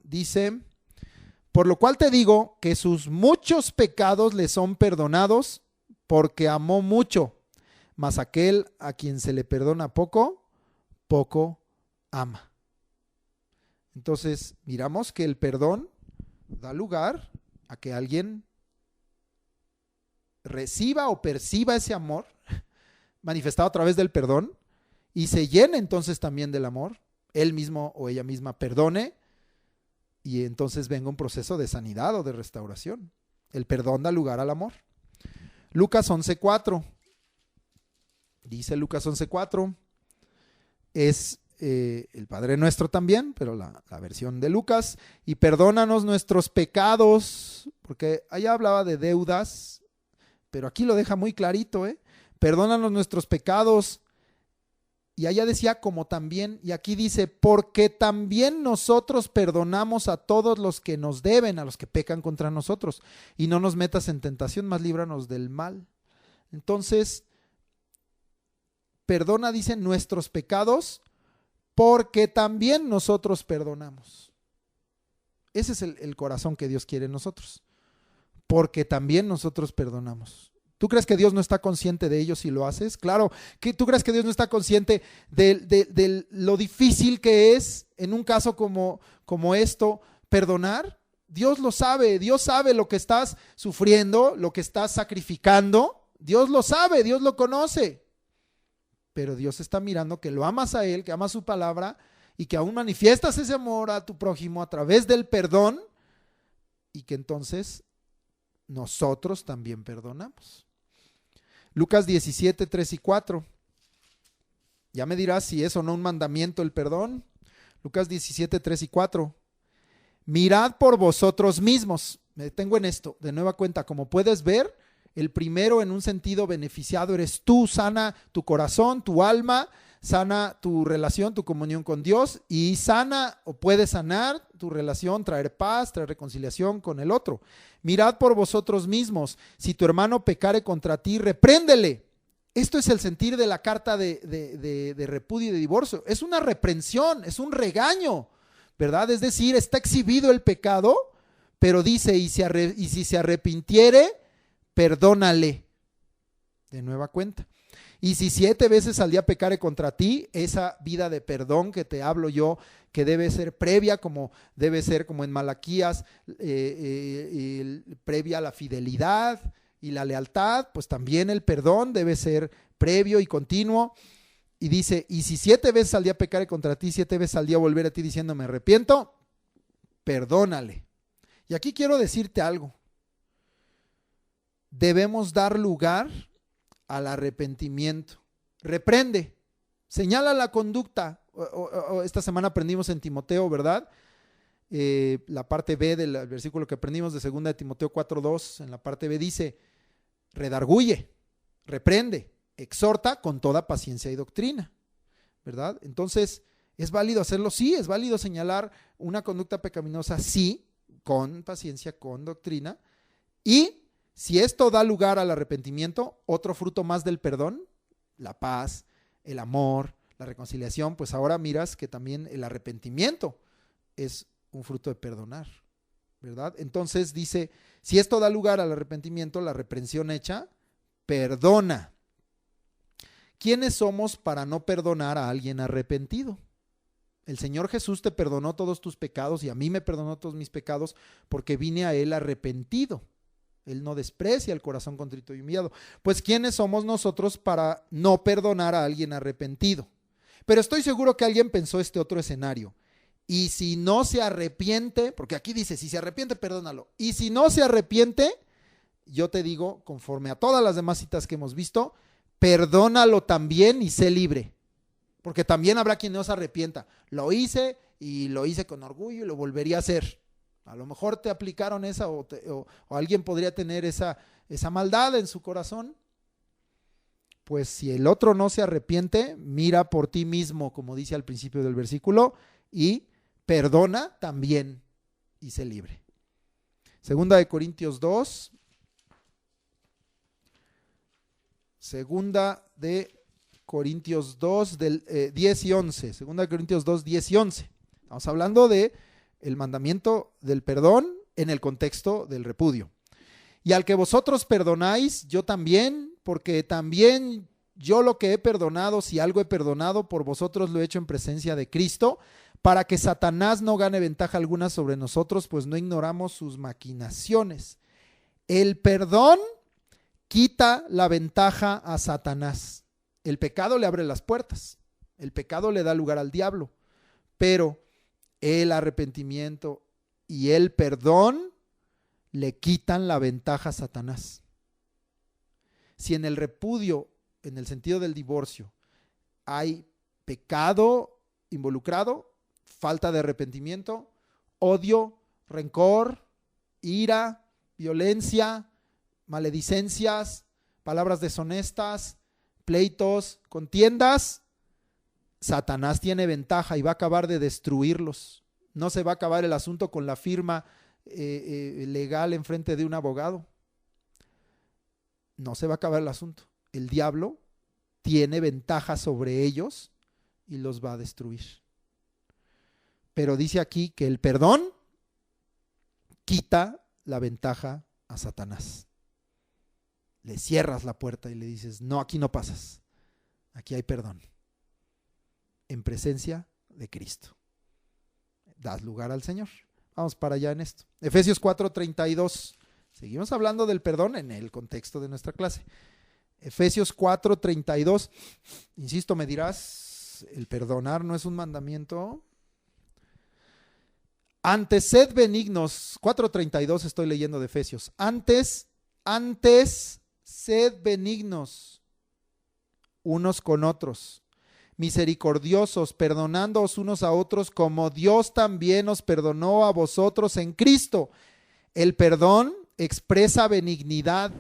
dice, por lo cual te digo que sus muchos pecados le son perdonados porque amó mucho, mas aquel a quien se le perdona poco, poco ama. Entonces, miramos que el perdón da lugar a que alguien reciba o perciba ese amor manifestado a través del perdón y se llene entonces también del amor, él mismo o ella misma perdone y entonces venga un proceso de sanidad o de restauración. El perdón da lugar al amor. Lucas 11:4. Dice Lucas 11:4. Es el Padre Nuestro también, pero la versión de Lucas. Y perdónanos nuestros pecados, porque allá hablaba de deudas, pero aquí lo deja muy clarito, perdónanos nuestros pecados. Y allá decía como también, y aquí dice, porque también nosotros perdonamos a todos los que nos deben, a los que pecan contra nosotros. Y no nos metas en tentación, mas líbranos del mal. Entonces, perdona, dice, nuestros pecados, porque también nosotros perdonamos. Ese es el corazón que Dios quiere en nosotros. Porque también nosotros perdonamos. ¿Tú crees que Dios no está consciente de ello si lo haces? Claro, ¿tú crees que Dios no está consciente de lo difícil que es en un caso como esto perdonar? Dios lo sabe, Dios sabe lo que estás sufriendo, lo que estás sacrificando. Dios lo sabe, Dios lo conoce. Pero Dios está mirando que lo amas a Él, que amas su palabra y que aún manifiestas ese amor a tu prójimo a través del perdón y que entonces nosotros también perdonamos. Lucas 17:3-4. Ya me dirás si es o no un mandamiento el perdón. Lucas 17:3-4. Mirad por vosotros mismos. Me detengo en esto, de nueva cuenta. Como puedes ver, el primero en un sentido beneficiado eres tú. Sana tu corazón, tu alma, sana tu relación, tu comunión con Dios y sana o puede sanar tu relación, traer paz, traer reconciliación con el otro. Mirad por vosotros mismos, si tu hermano pecare contra ti, repréndele. Esto es el sentir de la carta de repudio y de divorcio. Es una reprensión, es un regaño, ¿verdad? Es decir, está exhibido el pecado, pero dice, y si se arrepintiere, perdónale. De nueva cuenta. Y si 7 veces al día pecare contra ti, esa vida de perdón que te hablo yo, que debe ser previa, como debe ser como en Malaquías, previa a la fidelidad y la lealtad, pues también el perdón debe ser previo y continuo. Y dice, y si 7 veces al día pecare contra ti, 7 veces al día volver a ti diciendo me arrepiento, perdónale. Y aquí quiero decirte algo. Debemos dar lugar al arrepentimiento. Reprende, señala la conducta. Esta semana aprendimos en Timoteo, ¿verdad? La parte B del versículo que aprendimos de 2 de Timoteo 4:2, en la parte B dice, redarguye, reprende, exhorta con toda paciencia y doctrina, ¿verdad? Entonces, ¿es válido hacerlo? Sí, es válido señalar una conducta pecaminosa, sí, con paciencia, con doctrina. Y si esto da lugar al arrepentimiento, otro fruto más del perdón, la paz, el amor, la reconciliación, pues ahora miras que también el arrepentimiento es un fruto de perdonar, ¿verdad? Entonces dice, si esto da lugar al arrepentimiento, la reprensión hecha, perdona. ¿Quiénes somos para no perdonar a alguien arrepentido? El Señor Jesús te perdonó todos tus pecados y a mí me perdonó todos mis pecados porque vine a Él arrepentido. Él no desprecia el corazón contrito y humillado. Pues ¿quiénes somos nosotros para no perdonar a alguien arrepentido? Pero estoy seguro que alguien pensó este otro escenario. Y si no se arrepiente, porque aquí dice, si se arrepiente, perdónalo. Y si no se arrepiente, yo te digo, conforme a todas las demás citas que hemos visto, perdónalo también y sé libre. Porque también habrá quien no se arrepienta. Lo hice y lo hice con orgullo y lo volvería a hacer. A lo mejor te aplicaron esa o alguien podría tener esa maldad en su corazón. Pues si el otro no se arrepiente, mira por ti mismo, como dice al principio del versículo, y perdona también y sé libre. Segunda de Corintios 2. Segunda de Corintios 2 del 10 y 11. Segunda de Corintios 2, 10 y 11. Estamos hablando de el mandamiento del perdón en el contexto del repudio. Y al que vosotros perdonáis, yo también, porque también yo lo que he perdonado, si algo he perdonado, por vosotros lo he hecho en presencia de Cristo, para que Satanás no gane ventaja alguna sobre nosotros, pues no ignoramos sus maquinaciones. El perdón quita la ventaja a Satanás. El pecado le abre las puertas, el pecado le da lugar al diablo, pero el arrepentimiento y el perdón le quitan la ventaja a Satanás. Si en el repudio, en el sentido del divorcio, hay pecado involucrado, falta de arrepentimiento, odio, rencor, ira, violencia, maledicencias, palabras deshonestas, pleitos, contiendas, Satanás tiene ventaja y va a acabar de destruirlos. No se va a acabar el asunto con la firma legal en frente de un abogado. No se va a acabar el asunto. El diablo tiene ventaja sobre ellos y los va a destruir. Pero dice aquí que el perdón quita la ventaja a Satanás. Le cierras la puerta y le dices, no, aquí no pasas. Aquí hay perdón. En presencia de Cristo. Das lugar al Señor. Vamos para allá en esto. Efesios 4:32. Seguimos hablando del perdón en el contexto de nuestra clase. Efesios 4:32. Insisto, me dirás, el perdonar no es un mandamiento. Antes, sed benignos. 4:32 estoy leyendo de Efesios. Antes, sed benignos unos con otros, misericordiosos, perdonándoos unos a otros, como Dios también os perdonó a vosotros en Cristo. El perdón expresa benignidad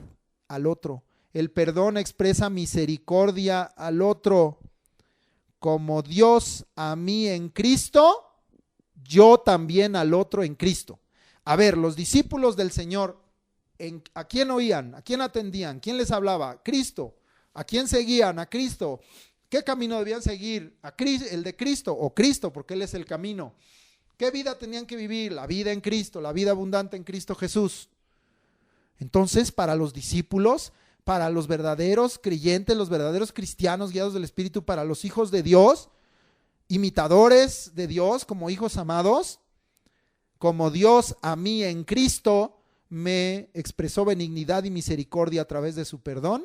al otro. El perdón expresa misericordia al otro. Como Dios a mí en Cristo, yo también al otro en Cristo. A ver, los discípulos del Señor, ¿a quién oían? ¿A quién atendían? ¿Quién les hablaba? Cristo. ¿A quién seguían? A Cristo. ¿Qué camino debían seguir? ¿El de Cristo o Cristo? Porque Él es el camino. ¿Qué vida tenían que vivir? La vida en Cristo, la vida abundante en Cristo Jesús. Entonces, para los discípulos, para los verdaderos creyentes, los verdaderos cristianos guiados del Espíritu, para los hijos de Dios, imitadores de Dios como hijos amados, como Dios a mí en Cristo me expresó benignidad y misericordia a través de su perdón,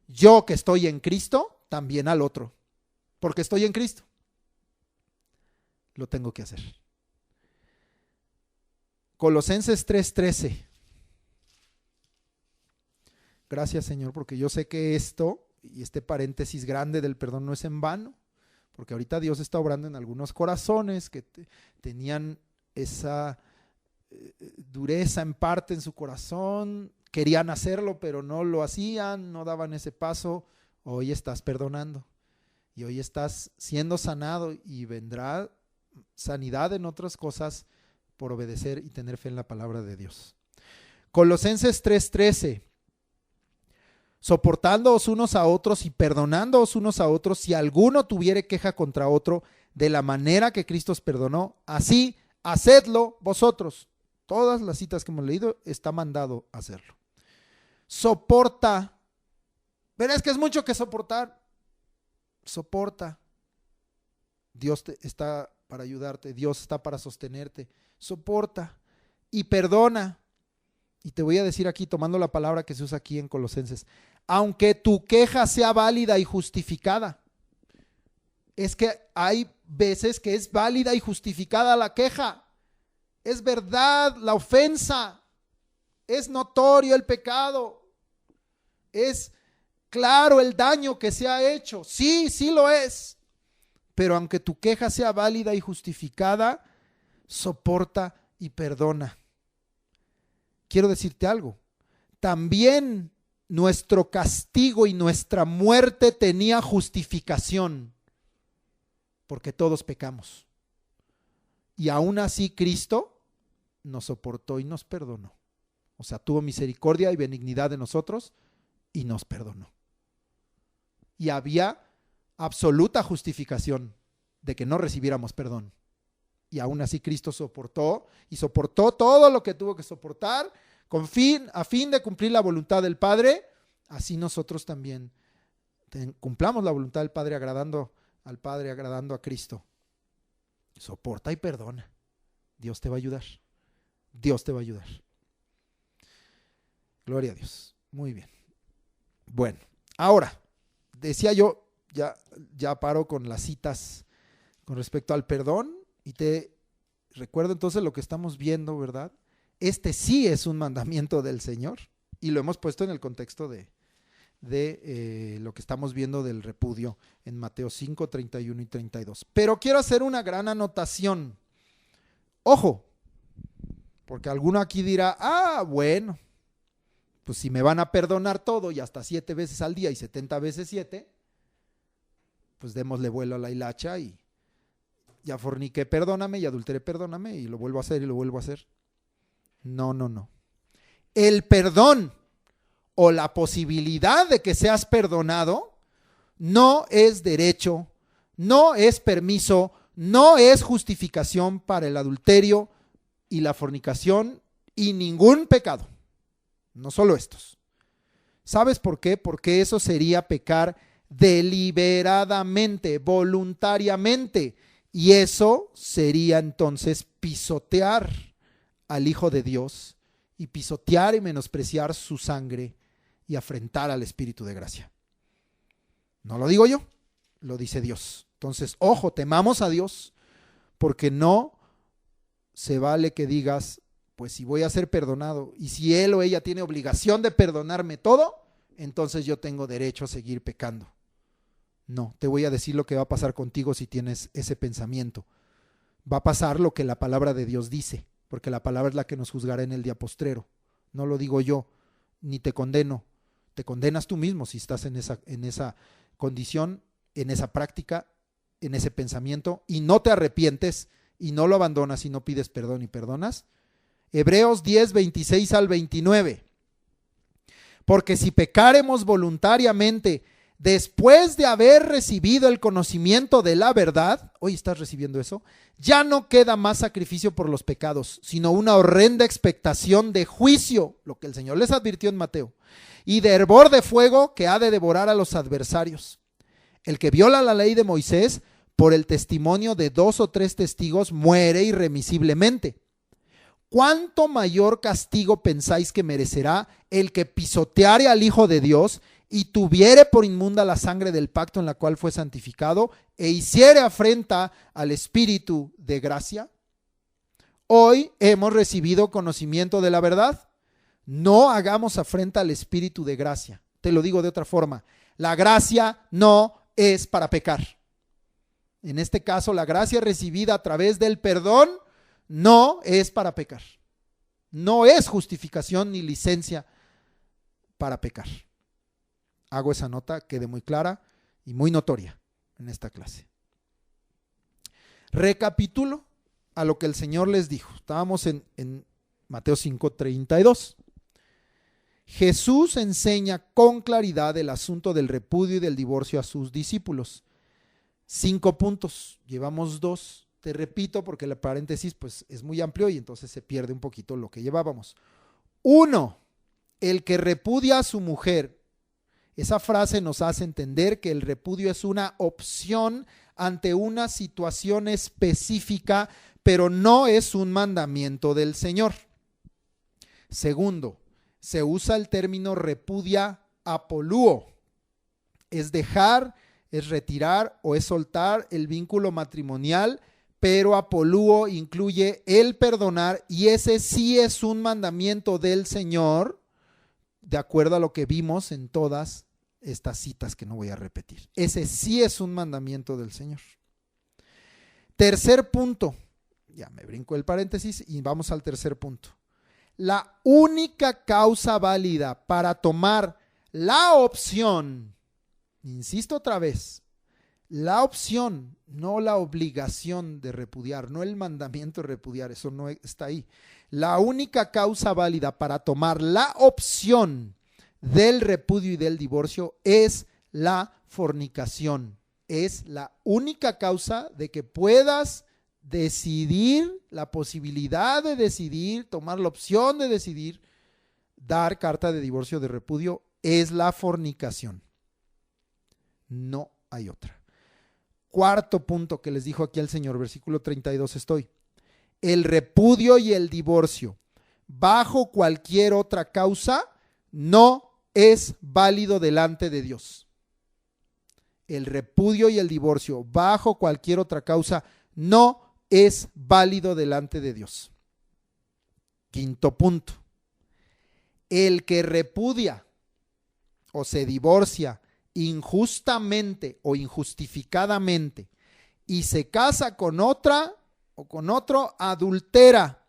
yo que estoy en Cristo, también al otro. porque estoy en Cristo. Lo tengo que hacer. Colosenses 3:13. Gracias, Señor, porque yo sé que esto y este paréntesis grande del perdón no es en vano, porque ahorita Dios está obrando en algunos corazones que tenían esa dureza en parte en su corazón, querían hacerlo pero no lo hacían, no daban ese paso. Hoy estás perdonando y hoy estás siendo sanado y vendrá sanidad en otras cosas por obedecer y tener fe en la palabra de Dios. Colosenses 3:13. Soportándoos unos a otros y perdonándoos unos a otros si alguno tuviere queja contra otro, de la manera que Cristo os perdonó, así hacedlo vosotros. Todas las citas que hemos leído está mandado hacerlo. Soporta. Verás que es mucho que soportar. Soporta. Dios está para ayudarte, Dios está para sostenerte. Soporta y perdona. Y te voy a decir aquí, tomando la palabra que se usa aquí en Colosenses, aunque tu queja sea válida y justificada. Es que hay veces que es válida y justificada la queja. Es verdad la ofensa. Es notorio el pecado. Es claro el daño que se ha hecho. Sí, sí lo es. Pero aunque tu queja sea válida y justificada, soporta y perdona. Quiero decirte algo. También nuestro castigo y nuestra muerte tenía justificación, porque todos pecamos. Y aún así Cristo nos soportó y nos perdonó. O sea, tuvo misericordia y benignidad de nosotros y nos perdonó. Y había absoluta justificación de que no recibiéramos perdón. Y aún así Cristo soportó y soportó todo lo que tuvo que soportar a fin de cumplir la voluntad del Padre. Así nosotros también cumplamos la voluntad del Padre, agradando al Padre, agradando a Cristo. Soporta y perdona. Dios te va a ayudar. Dios te va a ayudar. Gloria a Dios. Muy bien. Bueno, ahora, decía yo, ya paro con las citas con respecto al perdón y te recuerdo entonces lo que estamos viendo, ¿verdad? Este sí es un mandamiento del Señor y lo hemos puesto en el contexto de lo que estamos viendo del repudio en Mateo 5, 31 y 32. Pero quiero hacer una gran anotación. Ojo, porque alguno aquí dirá, bueno, pues si me van a perdonar todo y hasta 7 veces al día y 70 veces 7, pues démosle vuelo a la hilacha y ya forniqué, perdóname, y adulteré, perdóname, y lo vuelvo a hacer y lo vuelvo a hacer. No. El perdón o la posibilidad de que seas perdonado no es derecho, no es permiso, no es justificación para el adulterio y la fornicación y ningún pecado. No solo estos. ¿Sabes por qué? Porque eso sería pecar deliberadamente, voluntariamente. Y eso sería entonces pisotear al Hijo de Dios y pisotear y menospreciar su sangre y afrentar al Espíritu de gracia. No lo digo yo, lo dice Dios. Entonces, ojo, temamos a Dios, porque no se vale que digas, pues si voy a ser perdonado y si él o ella tiene obligación de perdonarme todo, entonces yo tengo derecho a seguir pecando. No, te voy a decir lo que va a pasar contigo si tienes ese pensamiento. Va a pasar lo que la palabra de Dios dice, porque la palabra es la que nos juzgará en el día postrero. No lo digo yo, ni te condeno. Te condenas tú mismo si estás en esa condición, en esa práctica, en ese pensamiento, y no te arrepientes, y no lo abandonas, y no pides perdón y perdonas. Hebreos 10, 26 al 29. Porque si pecáremos voluntariamente después de haber recibido el conocimiento de la verdad, hoy estás recibiendo eso, ya no queda más sacrificio por los pecados, sino una horrenda expectación de juicio, lo que el Señor les advirtió en Mateo, y de hervor de fuego que ha de devorar a los adversarios. El que viola la ley de Moisés, por el testimonio de 2 o 3 testigos, muere irremisiblemente. ¿Cuánto mayor castigo pensáis que merecerá el que pisoteare al Hijo de Dios y tuviere por inmunda la sangre del pacto en la cual fue santificado, e hiciere afrenta al Espíritu de gracia. Hoy hemos recibido conocimiento de la verdad. No hagamos afrenta al Espíritu de gracia. Te lo digo de otra forma. La gracia no es para pecar. En este caso, la gracia recibida a través del perdón no es para pecar. No es justificación ni licencia para pecar. Hago esa nota, quede muy clara y muy notoria en esta clase. Recapitulo a lo que el Señor les dijo. Estábamos en Mateo 5:32. Jesús enseña con claridad el asunto del repudio y del divorcio a sus discípulos. 5 puntos, llevamos 2. Te repito porque el paréntesis pues es muy amplio y entonces se pierde un poquito lo que llevábamos. 1. El que repudia a su mujer. Esa frase nos hace entender que el repudio es una opción ante una situación específica, pero no es un mandamiento del Señor. 2. Se usa el término repudia apolúo. Es dejar, es retirar o es soltar el vínculo matrimonial, pero apolúo incluye el perdonar y ese sí es un mandamiento del Señor, de acuerdo a lo que vimos en todas estas citas que no voy a repetir. Ese sí es un mandamiento del Señor. 3. punto, ya me brinco el paréntesis y vamos al 3. punto. La única causa válida para tomar la opción, insisto otra vez, la opción, no la obligación de repudiar, no el mandamiento de repudiar, eso no está ahí. La única causa válida para tomar la opción del repudio y del divorcio es la fornicación. Es la única causa de que puedas decidir, la posibilidad de decidir, tomar la opción de decidir, dar carta de divorcio de repudio, es la fornicación. No hay otra. 4. punto que les dijo aquí el Señor, versículo 32 estoy. El repudio y el divorcio, bajo cualquier otra causa, no es válido delante de Dios. El repudio y el divorcio, bajo cualquier otra causa, no es válido delante de Dios. 5. punto. El que repudia o se divorcia injustamente o injustificadamente y se casa con otra o con otro, adultera.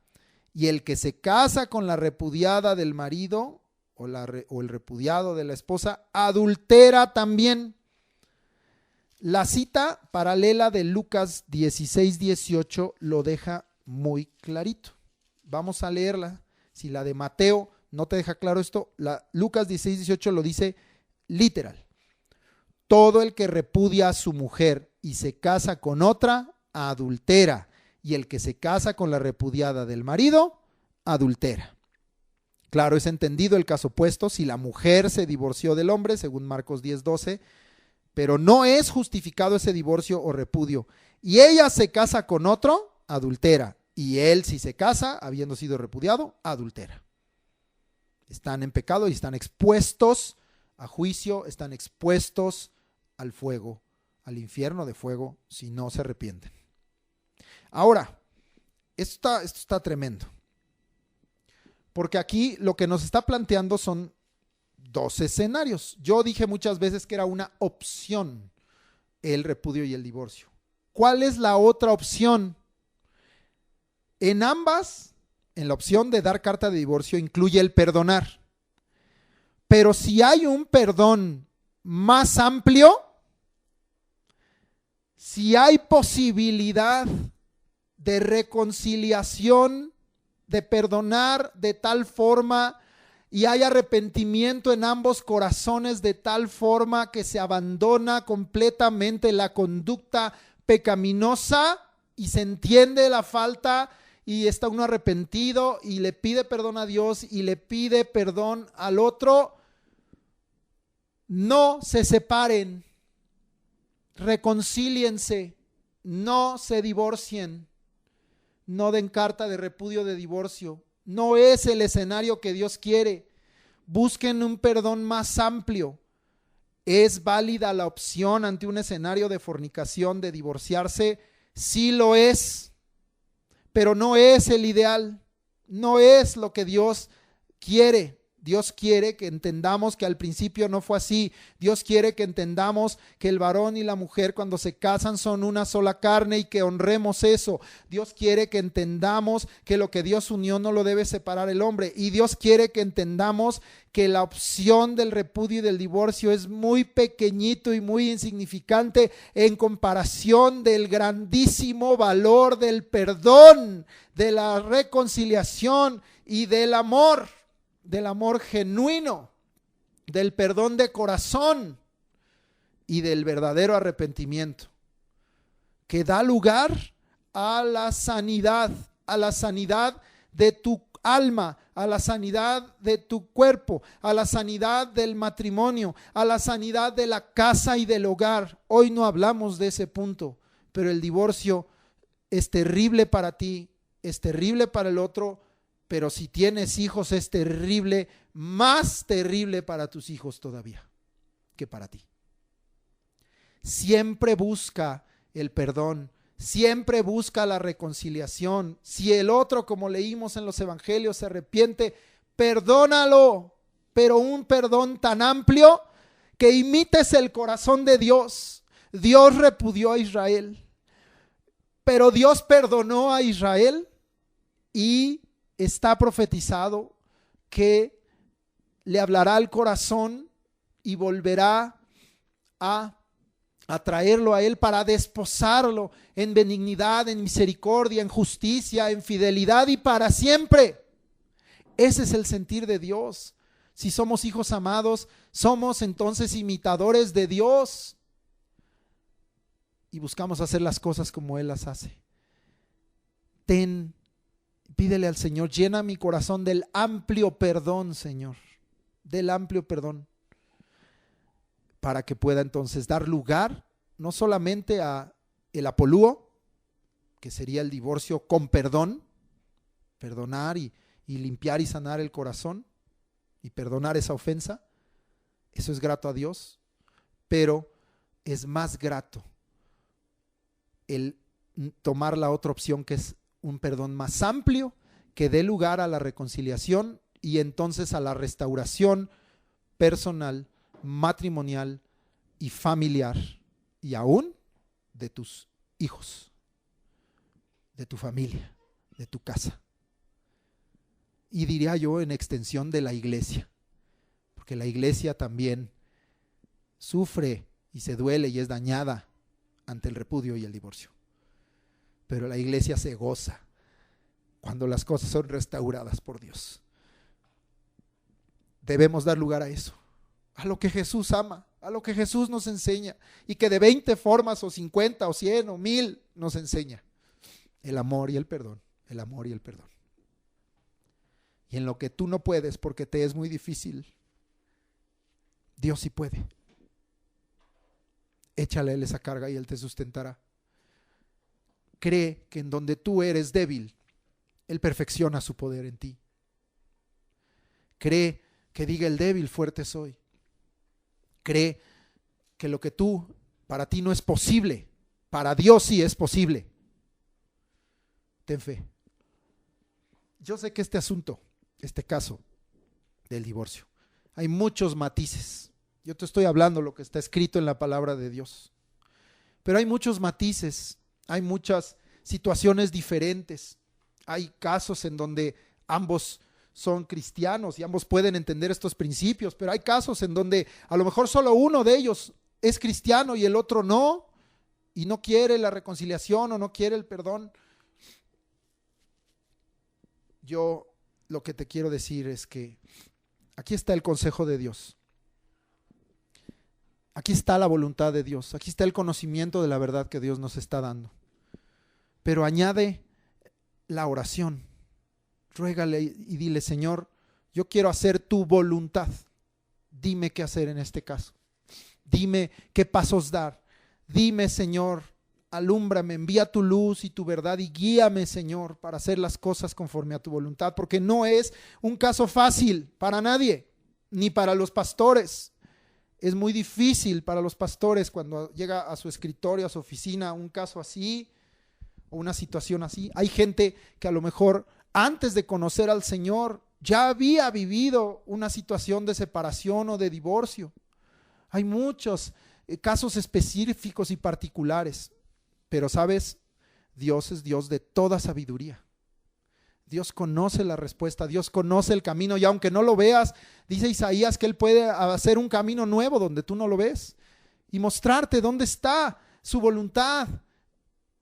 Y el que se casa con la repudiada del marido o el repudiado de la esposa, adultera también. La cita paralela de Lucas 16:18 lo deja muy clarito. Vamos a leerla. Si la de Mateo no te deja claro esto, Lucas 16:18 lo dice literal. Todo el que repudia a su mujer y se casa con otra, adultera. Y el que se casa con la repudiada del marido, adultera. Claro, es entendido el caso opuesto si la mujer se divorció del hombre, según Marcos 10:12, pero no es justificado ese divorcio o repudio. Y ella se casa con otro, adultera. Y él, si se casa, habiendo sido repudiado, adultera. Están en pecado y están expuestos a juicio, están expuestos al fuego, al infierno de fuego, si no se arrepienten. Ahora, esto está tremendo. Porque aquí lo que nos está planteando son 2 escenarios. Yo dije muchas veces que era una opción el repudio y el divorcio. ¿Cuál es la otra opción? En ambas, en la opción de dar carta de divorcio, incluye el perdonar. Pero si hay un perdón más amplio, si hay posibilidad de reconciliación, de perdonar de tal forma y hay arrepentimiento en ambos corazones de tal forma que se abandona completamente la conducta pecaminosa y se entiende la falta y está uno arrepentido y le pide perdón a Dios y le pide perdón al otro, no se separen, reconcíliense, no se divorcien, no den carta de repudio de divorcio. No es el escenario que Dios quiere. Busquen un perdón más amplio. ¿Es válida la opción ante un escenario de fornicación de divorciarse? Sí lo es, pero no es el ideal, no es lo que Dios quiere. Dios quiere que entendamos que al principio no fue así. Dios quiere que entendamos que el varón y la mujer cuando se casan son una sola carne y que honremos eso. Dios quiere que entendamos que lo que Dios unió no lo debe separar el hombre. Y Dios quiere que entendamos que la opción del repudio y del divorcio es muy pequeñito y muy insignificante en comparación del grandísimo valor del perdón, de la reconciliación y del amor genuino, del perdón de corazón y del verdadero arrepentimiento, que da lugar a la sanidad de tu alma, a la sanidad de tu cuerpo, a la sanidad del matrimonio, a la sanidad de la casa y del hogar. Hoy no hablamos de ese punto, pero el divorcio es terrible para ti, es terrible para el otro, pero si tienes hijos es terrible, más terrible para tus hijos todavía que para ti. Siempre busca el perdón, siempre busca la reconciliación. Si el otro, como leímos en los evangelios, se arrepiente, perdónalo, pero un perdón tan amplio que imites el corazón de Dios. Dios repudió a Israel, pero Dios perdonó a Israel y está profetizado que le hablará al corazón y volverá a traerlo a él para desposarlo en benignidad, en misericordia, en justicia, en fidelidad y para siempre. Ese es el sentir de Dios. Si somos hijos amados, somos entonces imitadores de Dios y buscamos hacer las cosas como Él las hace. Pídele al Señor, llena mi corazón del amplio perdón, Señor, del amplio perdón, para que pueda entonces dar lugar no solamente a el apolúo, que sería el divorcio con perdón, perdonar y limpiar y sanar el corazón y perdonar esa ofensa. Eso es grato a Dios, pero es más grato el tomar la otra opción, que es un perdón más amplio, que dé lugar a la reconciliación y entonces a la restauración personal, matrimonial y familiar, y aún de tus hijos, de tu familia, de tu casa. Y diría yo en extensión de la iglesia, porque la iglesia también sufre y se duele y es dañada ante el repudio y el divorcio. Pero la iglesia se goza cuando las cosas son restauradas por Dios. Debemos dar lugar a eso, a lo que Jesús ama, a lo que Jesús nos enseña, y que de 20 formas o 50 o 100 o 1000 nos enseña: el amor y el perdón, el amor y el perdón. Y en lo que tú no puedes porque te es muy difícil, Dios sí puede. Échale a Él esa carga y Él te sustentará. Cree que en donde tú eres débil, Él perfecciona su poder en ti. Cree que diga el débil, fuerte soy. Cree que lo que para ti no es posible, para Dios sí es posible. Ten fe. Yo sé que este caso del divorcio, hay muchos matices. Yo te estoy hablando lo que está escrito en la palabra de Dios. Pero hay muchos matices, hay muchas situaciones diferentes. Hay casos en donde ambos son cristianos y ambos pueden entender estos principios, pero hay casos en donde a lo mejor solo uno de ellos es cristiano y el otro no, y no quiere la reconciliación o no quiere el perdón. Yo lo que te quiero decir es que aquí está el consejo de Dios. Aquí está la voluntad de Dios, aquí está el conocimiento de la verdad que Dios nos está dando. Pero añade la oración. Ruégale y dile: Señor, yo quiero hacer tu voluntad. Dime qué hacer en este caso. Dime qué pasos dar. Dime, Señor, alúmbrame, envía tu luz y tu verdad y guíame, Señor, para hacer las cosas conforme a tu voluntad, porque no es un caso fácil para nadie, ni para los pastores. Es muy difícil para los pastores cuando llega a su escritorio, a su oficina, un caso así o una situación así. Hay gente que a lo mejor antes de conocer al Señor ya había vivido una situación de separación o de divorcio. Hay muchos casos específicos y particulares, pero ¿sabes? Dios es Dios de toda sabiduría. Dios conoce la respuesta, Dios conoce el camino, y aunque no lo veas, dice Isaías que Él puede hacer un camino nuevo donde tú no lo ves y mostrarte dónde está su voluntad,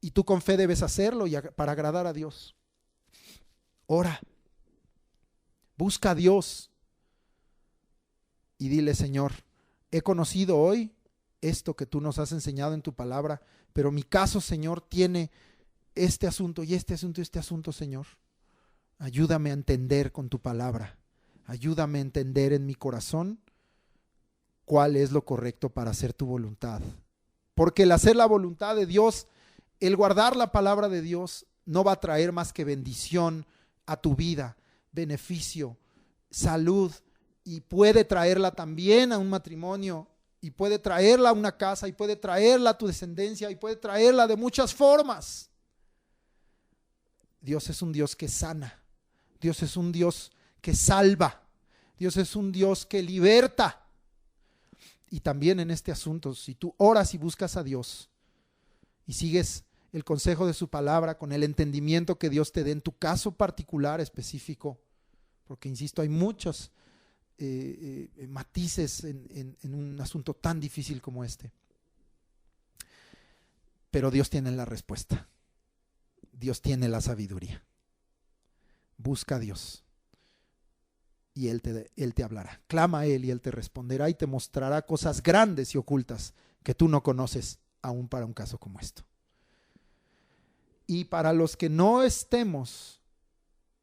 y tú con fe debes hacerlo para agradar a Dios. Ora, busca a Dios y dile: Señor, he conocido hoy esto que tú nos has enseñado en tu palabra, pero mi caso, Señor, tiene este asunto y este asunto y este asunto, Señor. Ayúdame a entender con tu palabra, ayúdame a entender en mi corazón cuál es lo correcto para hacer tu voluntad. Porque el hacer la voluntad de Dios, el guardar la palabra de Dios, no va a traer más que bendición a tu vida, beneficio, salud, y puede traerla también a un matrimonio, y puede traerla a una casa, y puede traerla a tu descendencia, y puede traerla de muchas formas. Dios es un Dios que sana. Dios es un Dios que salva. Dios es un Dios que liberta. Y también en este asunto, si tú oras y buscas a Dios y sigues el consejo de su palabra con el entendimiento que Dios te dé en tu caso particular específico, porque insisto, hay muchos matices en un asunto tan difícil como este, pero Dios tiene la respuesta. Dios tiene la sabiduría. Busca a Dios y Él te hablará. Clama a Él y Él te responderá y te mostrará cosas grandes y ocultas que tú no conoces, aún para un caso como esto. Y para los que no estemos,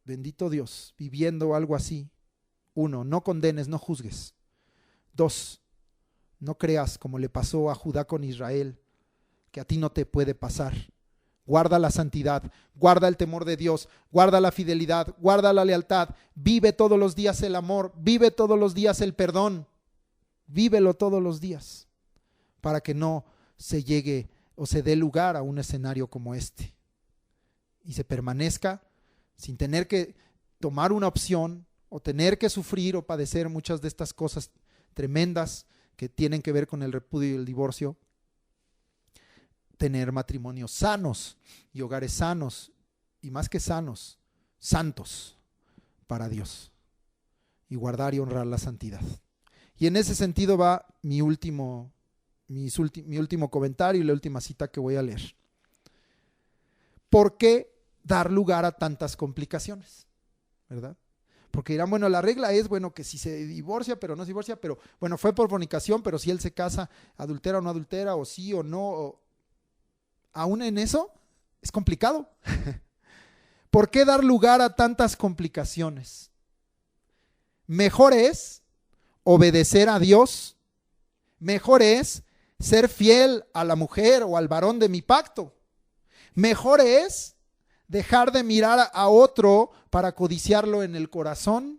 bendito Dios, viviendo algo así: 1, no condenes, no juzgues. 2, no creas como le pasó a Judá con Israel, que a ti no te puede pasar. Guarda la santidad, guarda el temor de Dios, guarda la fidelidad, guarda la lealtad, vive todos los días el amor, vive todos los días el perdón, vívelo todos los días, para que no se llegue o se dé lugar a un escenario como este y se permanezca sin tener que tomar una opción o tener que sufrir o padecer muchas de estas cosas tremendas que tienen que ver con el repudio y el divorcio. Tener matrimonios sanos y hogares sanos, y más que sanos, santos para Dios, y guardar y honrar la santidad. Y en ese sentido va mi último comentario y la última cita que voy a leer. ¿Por qué dar lugar a tantas complicaciones? ¿Verdad? Porque dirán, bueno, la regla es, bueno, que si se divorcia, pero no se divorcia, pero bueno, fue por fornicación, pero si él se casa, adultera o no adultera, o sí o no, aún en eso es complicado. ¿Por qué dar lugar a tantas complicaciones? Mejor es obedecer a Dios, mejor es ser fiel a la mujer o al varón de mi pacto, mejor es dejar de mirar a otro para codiciarlo en el corazón,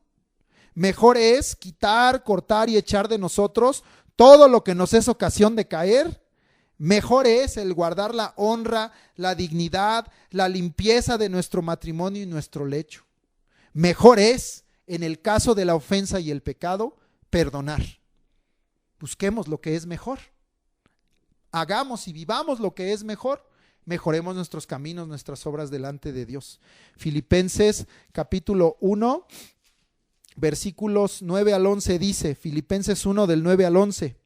mejor es quitar, cortar y echar de nosotros todo lo que nos es ocasión de caer. Mejor es el guardar la honra, la dignidad, la limpieza de nuestro matrimonio y nuestro lecho. Mejor es, en el caso de la ofensa y el pecado, perdonar. Busquemos lo que es mejor. Hagamos y vivamos lo que es mejor. Mejoremos nuestros caminos, nuestras obras delante de Dios. Filipenses capítulo 1, versículos 9 al 11 dice, Filipenses 1 del 9 al 11.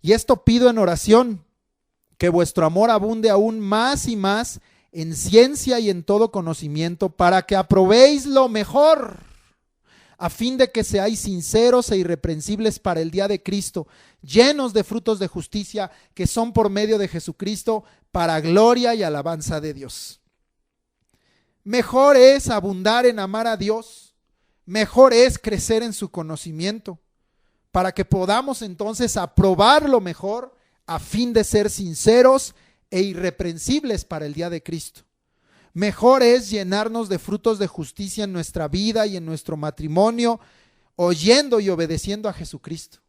Y esto pido en oración, que vuestro amor abunde aún más y más en ciencia y en todo conocimiento, para que aprobéis lo mejor, a fin de que seáis sinceros e irreprensibles para el día de Cristo, llenos de frutos de justicia, que son por medio de Jesucristo, para gloria y alabanza de Dios. Mejor es abundar en amar a Dios, mejor es crecer en su conocimiento, para que podamos entonces aprobar lo mejor, a fin de ser sinceros e irreprensibles para el día de Cristo. Mejor es llenarnos de frutos de justicia en nuestra vida y en nuestro matrimonio, oyendo y obedeciendo a Jesucristo.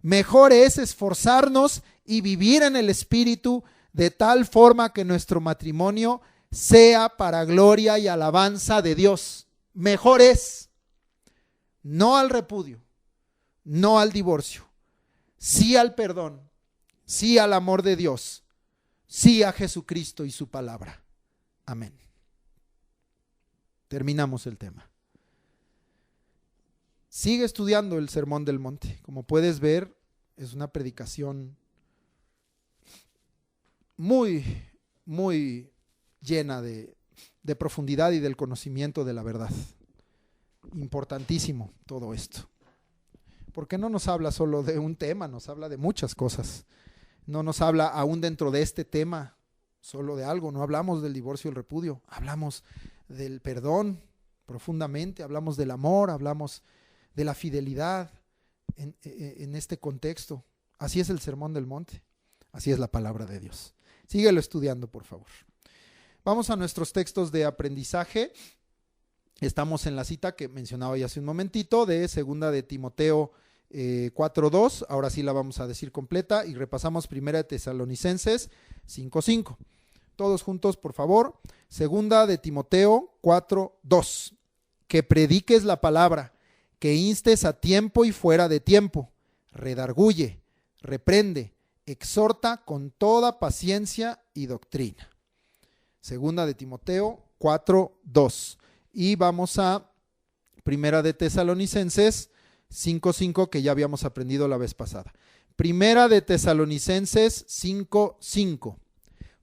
Mejor es esforzarnos y vivir en el Espíritu de tal forma que nuestro matrimonio sea para gloria y alabanza de Dios. Mejor es. No al repudio, no al divorcio, sí al perdón, sí al amor de Dios, sí a Jesucristo y su palabra. Amén. Terminamos el tema. Sigue estudiando el Sermón del Monte. Como puedes ver, es una predicación muy, muy llena de profundidad y del conocimiento de la verdad. Importantísimo todo esto. Porque no nos habla solo de un tema, nos habla de muchas cosas. No nos habla aún dentro de este tema solo de algo. No hablamos del divorcio y el repudio. Hablamos del perdón profundamente. Hablamos del amor. Hablamos de la fidelidad en este contexto. Así es el Sermón del Monte. Así es la palabra de Dios. Síguelo estudiando, por favor. Vamos a nuestros textos de aprendizaje. Estamos en la cita que mencionaba ya hace un momentito de 2 de Timoteo 4:2. Ahora sí la vamos a decir completa y repasamos 1 de Tesalonicenses 5:5. Todos juntos, por favor. 2 de Timoteo 4:2. Que prediques la palabra, que instes a tiempo y fuera de tiempo, redarguye, reprende, exhorta con toda paciencia y doctrina. 2 de Timoteo 4:2. Y vamos a 1 de Tesalonicenses 5:5, que ya habíamos aprendido la vez pasada. 1 de Tesalonicenses 5:5.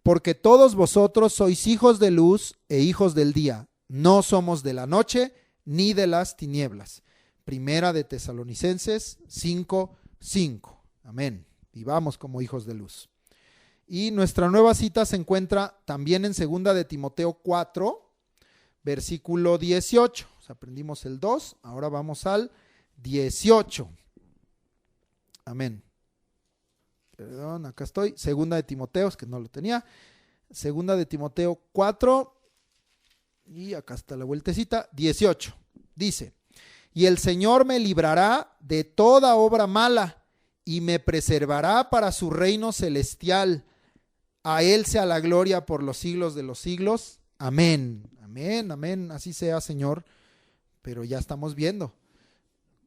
Porque todos vosotros sois hijos de luz e hijos del día, no somos de la noche ni de las tinieblas. 1 de Tesalonicenses 5:5. Amén. Vivamos como hijos de luz. Y nuestra nueva cita se encuentra también en 2 de Timoteo 4, versículo 18. O sea, aprendimos el 2, ahora vamos al 18. Amén. Perdón, acá estoy. 2 de Timoteo, es que no lo tenía. 2 de Timoteo 4, y acá está la vueltecita, 18. Dice: y el Señor me librará de toda obra mala y me preservará para su reino celestial. A Él sea la gloria por los siglos de los siglos. Amén. Amén, amén. Así sea, Señor. Pero ya estamos viendo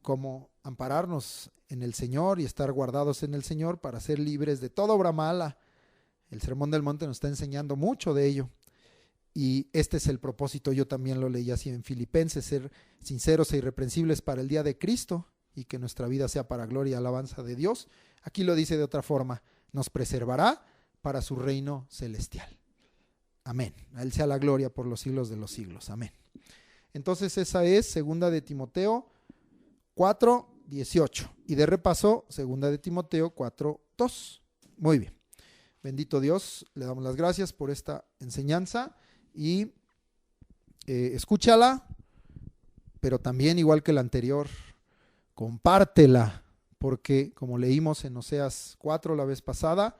cómo ampararnos en el Señor y estar guardados en el Señor para ser libres de toda obra mala. El Sermón del Monte nos está enseñando mucho de ello. Y este es el propósito, yo también lo leí así en Filipenses, ser sinceros e irreprensibles para el día de Cristo y que nuestra vida sea para gloria y alabanza de Dios. Aquí lo dice de otra forma: nos preservará para su reino celestial. Amén. A Él sea la gloria por los siglos de los siglos. Amén. Entonces esa es 2 de Timoteo 4:18. Y de repaso, 2 de Timoteo 4:2. Muy bien. Bendito Dios, le damos las gracias por esta enseñanza y escúchala, pero también, igual que la anterior, compártela, porque como leímos en Oseas 4 la vez pasada,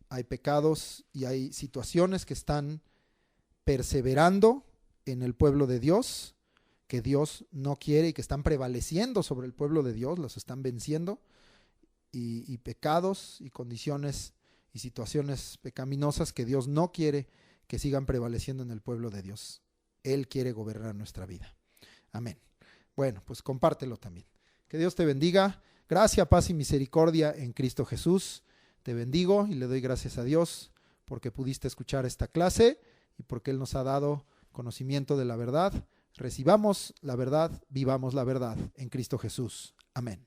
hay pecados y hay situaciones que están perseverando en el pueblo de Dios, que Dios no quiere y que están prevaleciendo sobre el pueblo de Dios, los están venciendo, y pecados y condiciones y situaciones pecaminosas que Dios no quiere que sigan prevaleciendo en el pueblo de Dios. Él quiere gobernar nuestra vida. Amén. Bueno, pues compártelo también. Que Dios te bendiga. Gracia, paz y misericordia en Cristo Jesús. Te bendigo y le doy gracias a Dios porque pudiste escuchar esta clase y porque Él nos ha dado conocimiento de la verdad. Recibamos la verdad, vivamos la verdad en Cristo Jesús. Amén.